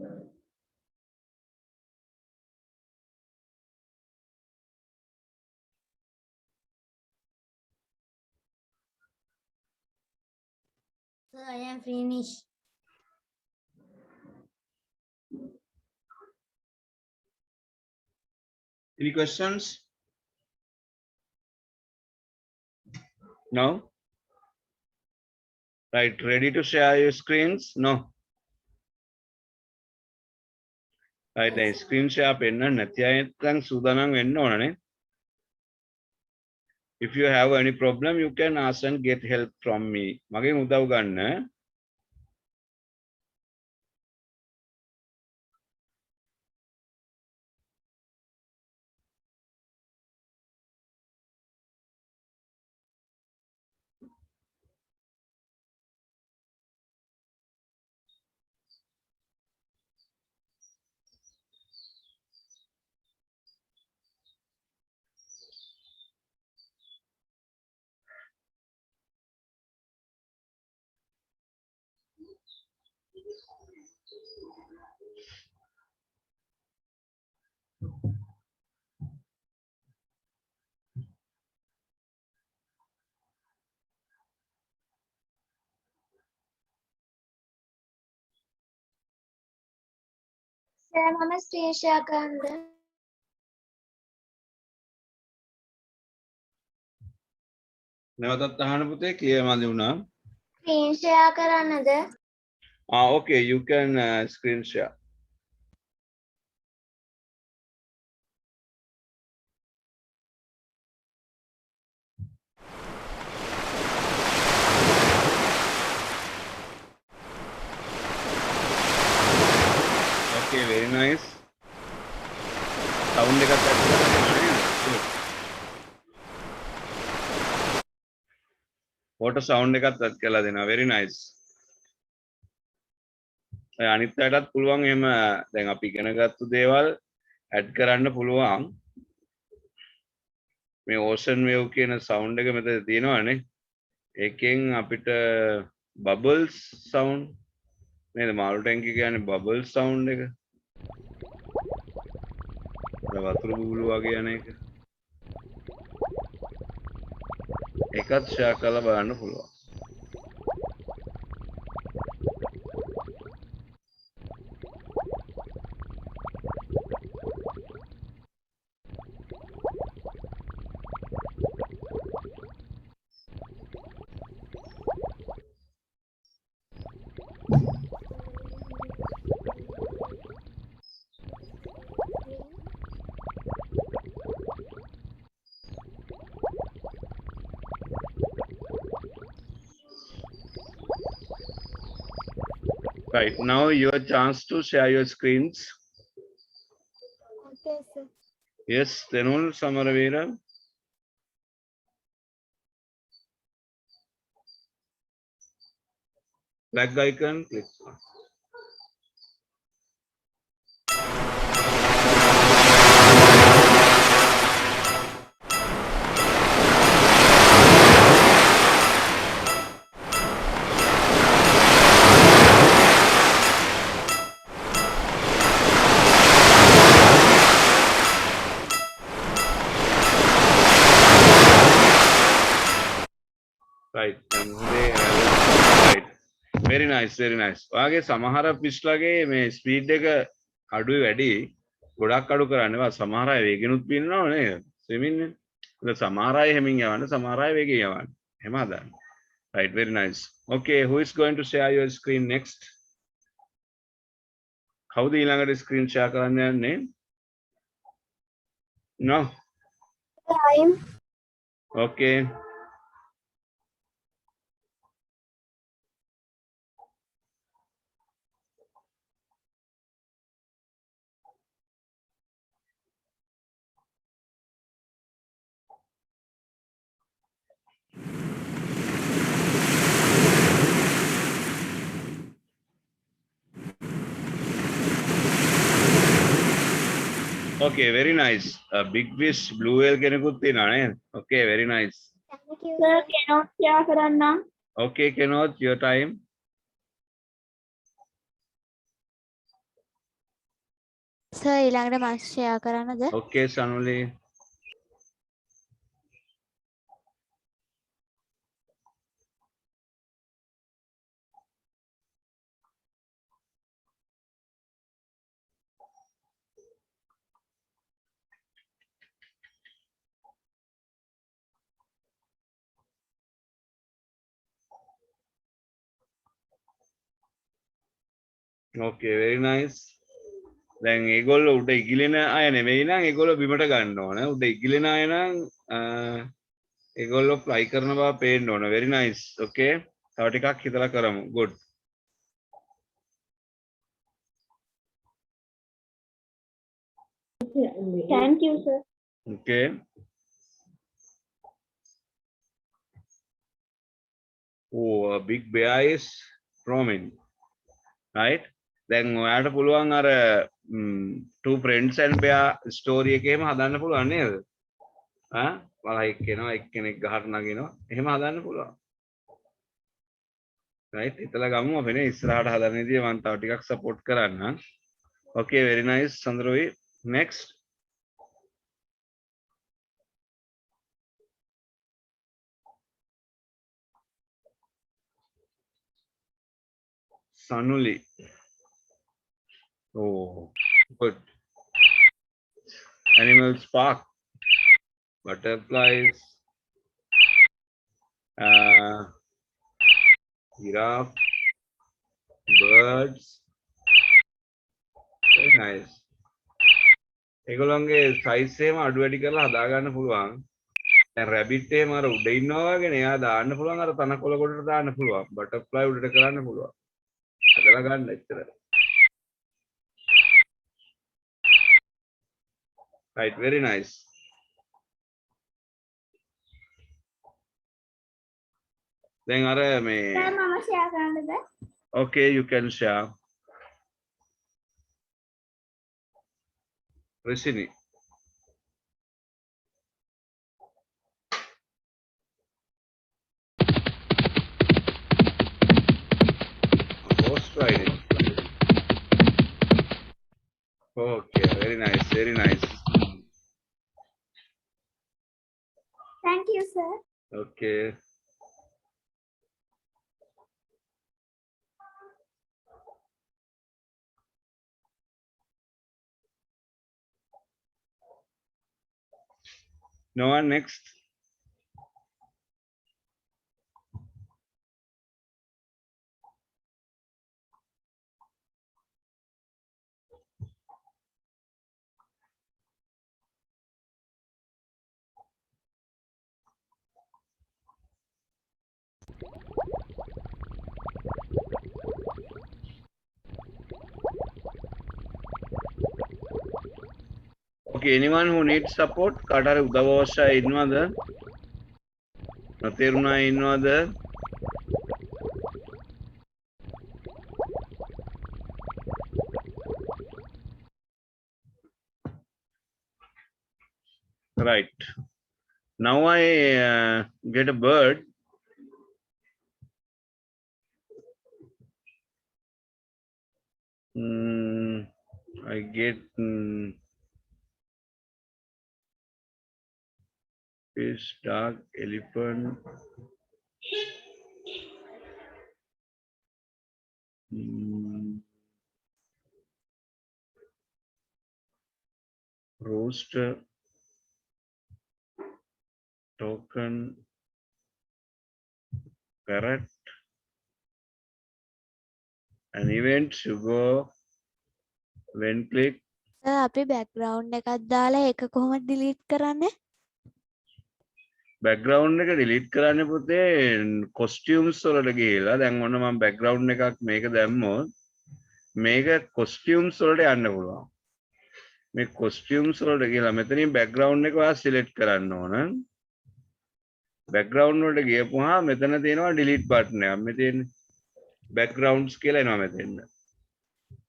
Sir, I am finished. Any questions? No? Right, ready to share your screens? No. Right, Yes. screen share පෙන්වන්න නැති අය නැත්නම් සූදානම් වෙන්න ඕනනේ. If you have any problem, you can ask and get help from me. මගෙන් උදව් ගන්න. Sir මම ස්ක්‍රීන් ෂෙයා කරන්නද? නැවතත් අහන්න පුතේ clear මදි වුණා. ස්ක්‍රීන් ෂෙයා කරන්නද? Okay, you can screen share. Okay, very nice. Sound එකත් ඇඩ් කරලා තියෙනවා නේද? Good. Photo sound එකත් ඇඩ් කරලා දෙනවා. Very nice. ඔය අනිත් අයටත් පුළුවන් එහෙම දැන් අපි ඉගෙනගත්තු දේවල් ඇඩ් කරන්න පුළුවන්. මේ ocean wave කියන sound එක මෙතන තියෙනවානේ. ඒකෙන් අපිට bubbles sound නේද? මාළු ටැංකිය කියන්නේ bubble sound එක. වතුර බුබුලු වගේ යන එක. ඒකත් ෂෙයා කරලා බලන්න පුළුවන්. Right, now your chance to share your screens. Okay, sir. Yes, Tenul Samaravira. Black icon, click. Right, and right. Very nice, very nice. ඔයාගේ සමහර පිස්ලගේ මේ ස්පීඩ් එක අඩුයි වැඩි ගොඩක් අඩු කරන්න එපා. සමහර අය වේගෙනුත් පින්නනවා නේද? ස්විමින් නේ. ඒක සමහර අය හැමින් යවන්න, සමහර අය වේගෙන් යවන්න. එහෙම හදන්න. Right, very nice. Okay, who is going to share your screen next? කවුද ඊළඟට screen share කරන්න යන්නේ? No. Time. Okay. Okay, very nice. Big fish, blue whale කෙනෙකුත් තියෙනවා නේද? Okay, very nice. Thank you. Sir Kenneth share කරන්නම්. Okay, Kenneth, your time. Sir ඊළඟට මම ෂෙයා කරන්නද? Okay, Sanuli. Okay, very nice. දැන් ඒගොල්ලෝ උඩ ඉගිලෙන අය නෙවෙයි නම් ඒගොල්ලෝ බිමට ගන්න ඕන. උඩ ඉගිලෙන අය නම් ඒගොල්ලෝ ෆ්ලයි කරන බව පේන්න ඕන. very nice. okay. තව ටිකක් හිතලා කරමු. good. Thank you, sir. okay. oh, a big bear is roaming. right? දැන් ඔයාට පුළුවන් අර two friends and bear story එකේම හදන්න පුළුවන් නේද? බලයි එක්කෙනවා එක්කෙනෙක් ගහට නගිනවා එහෙම හදන්න පුළුවන්. right? හිතලා ගමු අපි නේ ඉස්සරහට හදන විදිය මම තව ටිකක් සපෝට් කරන්නම්. okay, very nice Sandrovi. next. Sanuli. oh, good. Animals park. Butterflies. Giraffe. Birds. very nice. ඒගොල්ලන්ගේ size එකම අඩු වැඩි කරලා හදා ගන්න පුළුවන්. දැන් rabbit එහෙම අර උඩ ඉන්නවා වගේනේ එයා දාන්න පුළුවන් අර තනකොළ කොටට දාන්න පුළුවන්. butterfly උඩට කරන්න පුළුවන්. හදලා ගන්න එච්චර. right, very nice. දැන් අර මේ සර් මම ෂෙයා කරන්නද? okay, you can share. Rishini. Horse riding. okay, very nice, very nice. Thank you, sir. okay. no one next. okay, anyone who needs support කාට හරි උදව් අවශ්‍යයි ඉන්නවද? නොතේරුණා ඉන්නවද? right, now I get a bird. I get fish, dog, elephant, rooster, token, parrot, an event, you go, when click. Sir අපි background එකක් දාලා ඒක කොහොමද ඩිලීට් කරන්නේ? background එක delete කරන්න පුතේ costumes වලට ගිහලා දැන් ඔන්න මම background එකක් මේක දැම්මොත් මේක costumes වලට යන්න පුළුවන්. මේ costumes වලට ගිහලා මෙතනින් background එක ඔයා select කරන්න ඕන. background වලට ගියපුවාම මෙතන තියෙනවා delete button එකක්. මේ තියෙන්නේ backgrounds කියලා එනවා මෙතෙන්.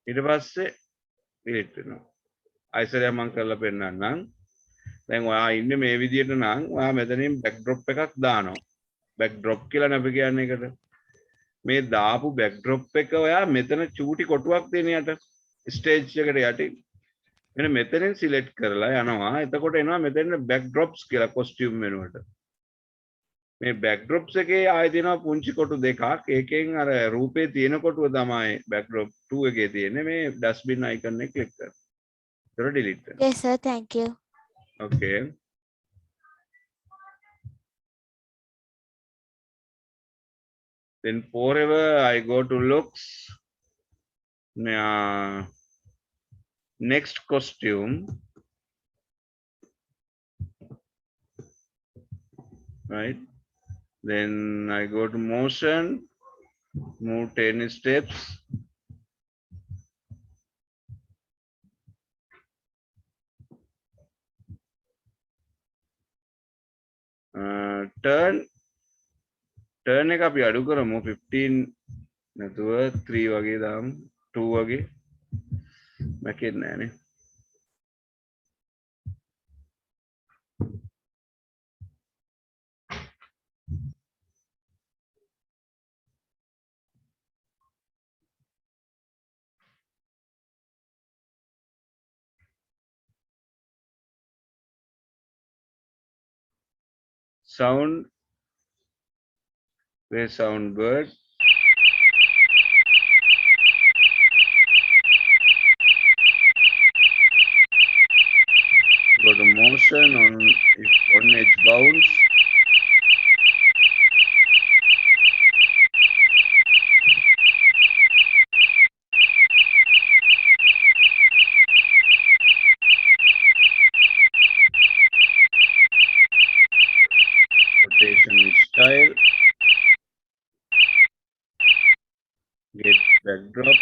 ඊට පස්සේ delete වෙනවා. අයිසරයක් මම කරලා පෙන්නන්නම්. දැන් ඔයා ඉන්නේ මේ විදියට නම් ඔයා මෙතනින් backdrop එකක් දානවා. backdrop කියලා අපි කියන්නේ ඒකට. මේ දාපු backdrop එක ඔයා මෙතන චූටි කොටුවක් තියෙන යට stage එකට යටින් මෙන්න මෙතනින් සිලෙක්ට් කරලා යනවා. එතකොට එනවා මෙතන backdrops කියලා costume වෙනුවට. මේ backdrops එකේ ආයෙ තියෙනවා පුංචි කොටු දෙකක්. ඒකෙන් අර රූපේ තියෙන කොටුව තමයි backdrop 2 එකේ තියෙන්නේ. මේ dustbin icon එක ක්ලික් කරලා. ඒක delete කරනවා. Yes, sir. Thank you. Okay. Then forever I go to looks. Next costume. Right. Then I go to motion. Move 10 steps. Turn එක අපි අඩු කරමු 15 නැතුව 3 වගේ දාමු 2 වගේ මැකෙන්නේ නැහනේ. Sound, where sound bird. Go to motion on if on edge bounce. Rotation style. Get backdrop.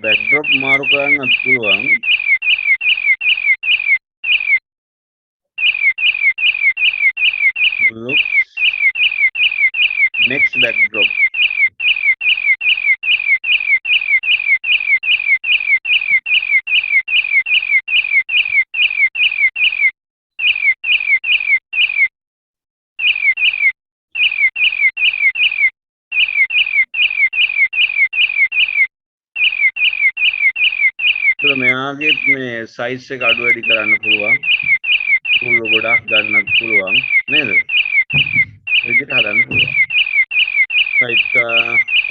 backdrop මාරු කරන්නත් පුළුවන්. Look, next backdrop. මෙයාගෙත් මේ සයිස් එක අඩු වැඩි කරන්න පුළුවන්. ටූල් ගොඩක් ගන්නත් පුළුවන් නේද? විදිහට හදන්න පුළුවන්. Right.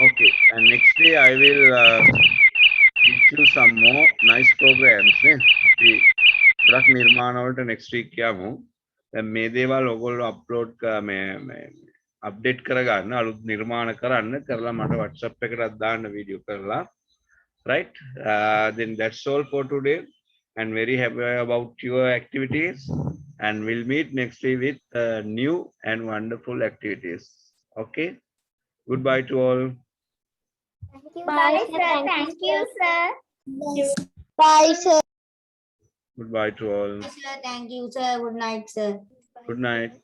Okay. And next day I will teach you some more nice programs. අපි ගොඩක් නිර්මාණ වලට next week යමු. දැන් මේ දේවල් ඔයගොල්ලෝ අප්ලෝඩ් මේ අප්ඩේට් කරගන්න අලුත් නිර්මාණ කරන්න කරලා මට WhatsApp එකටත් දාන්න වීඩියෝ කරලා. Right, then that's all for today, and very happy about your activities, and we'll meet next week with new and wonderful activities. Okay, goodbye to all. Thank you. Bye, sir. Thank you, sir. Bye, sir. Goodbye to all. Sir, thank you, sir. Good night, sir. Good night.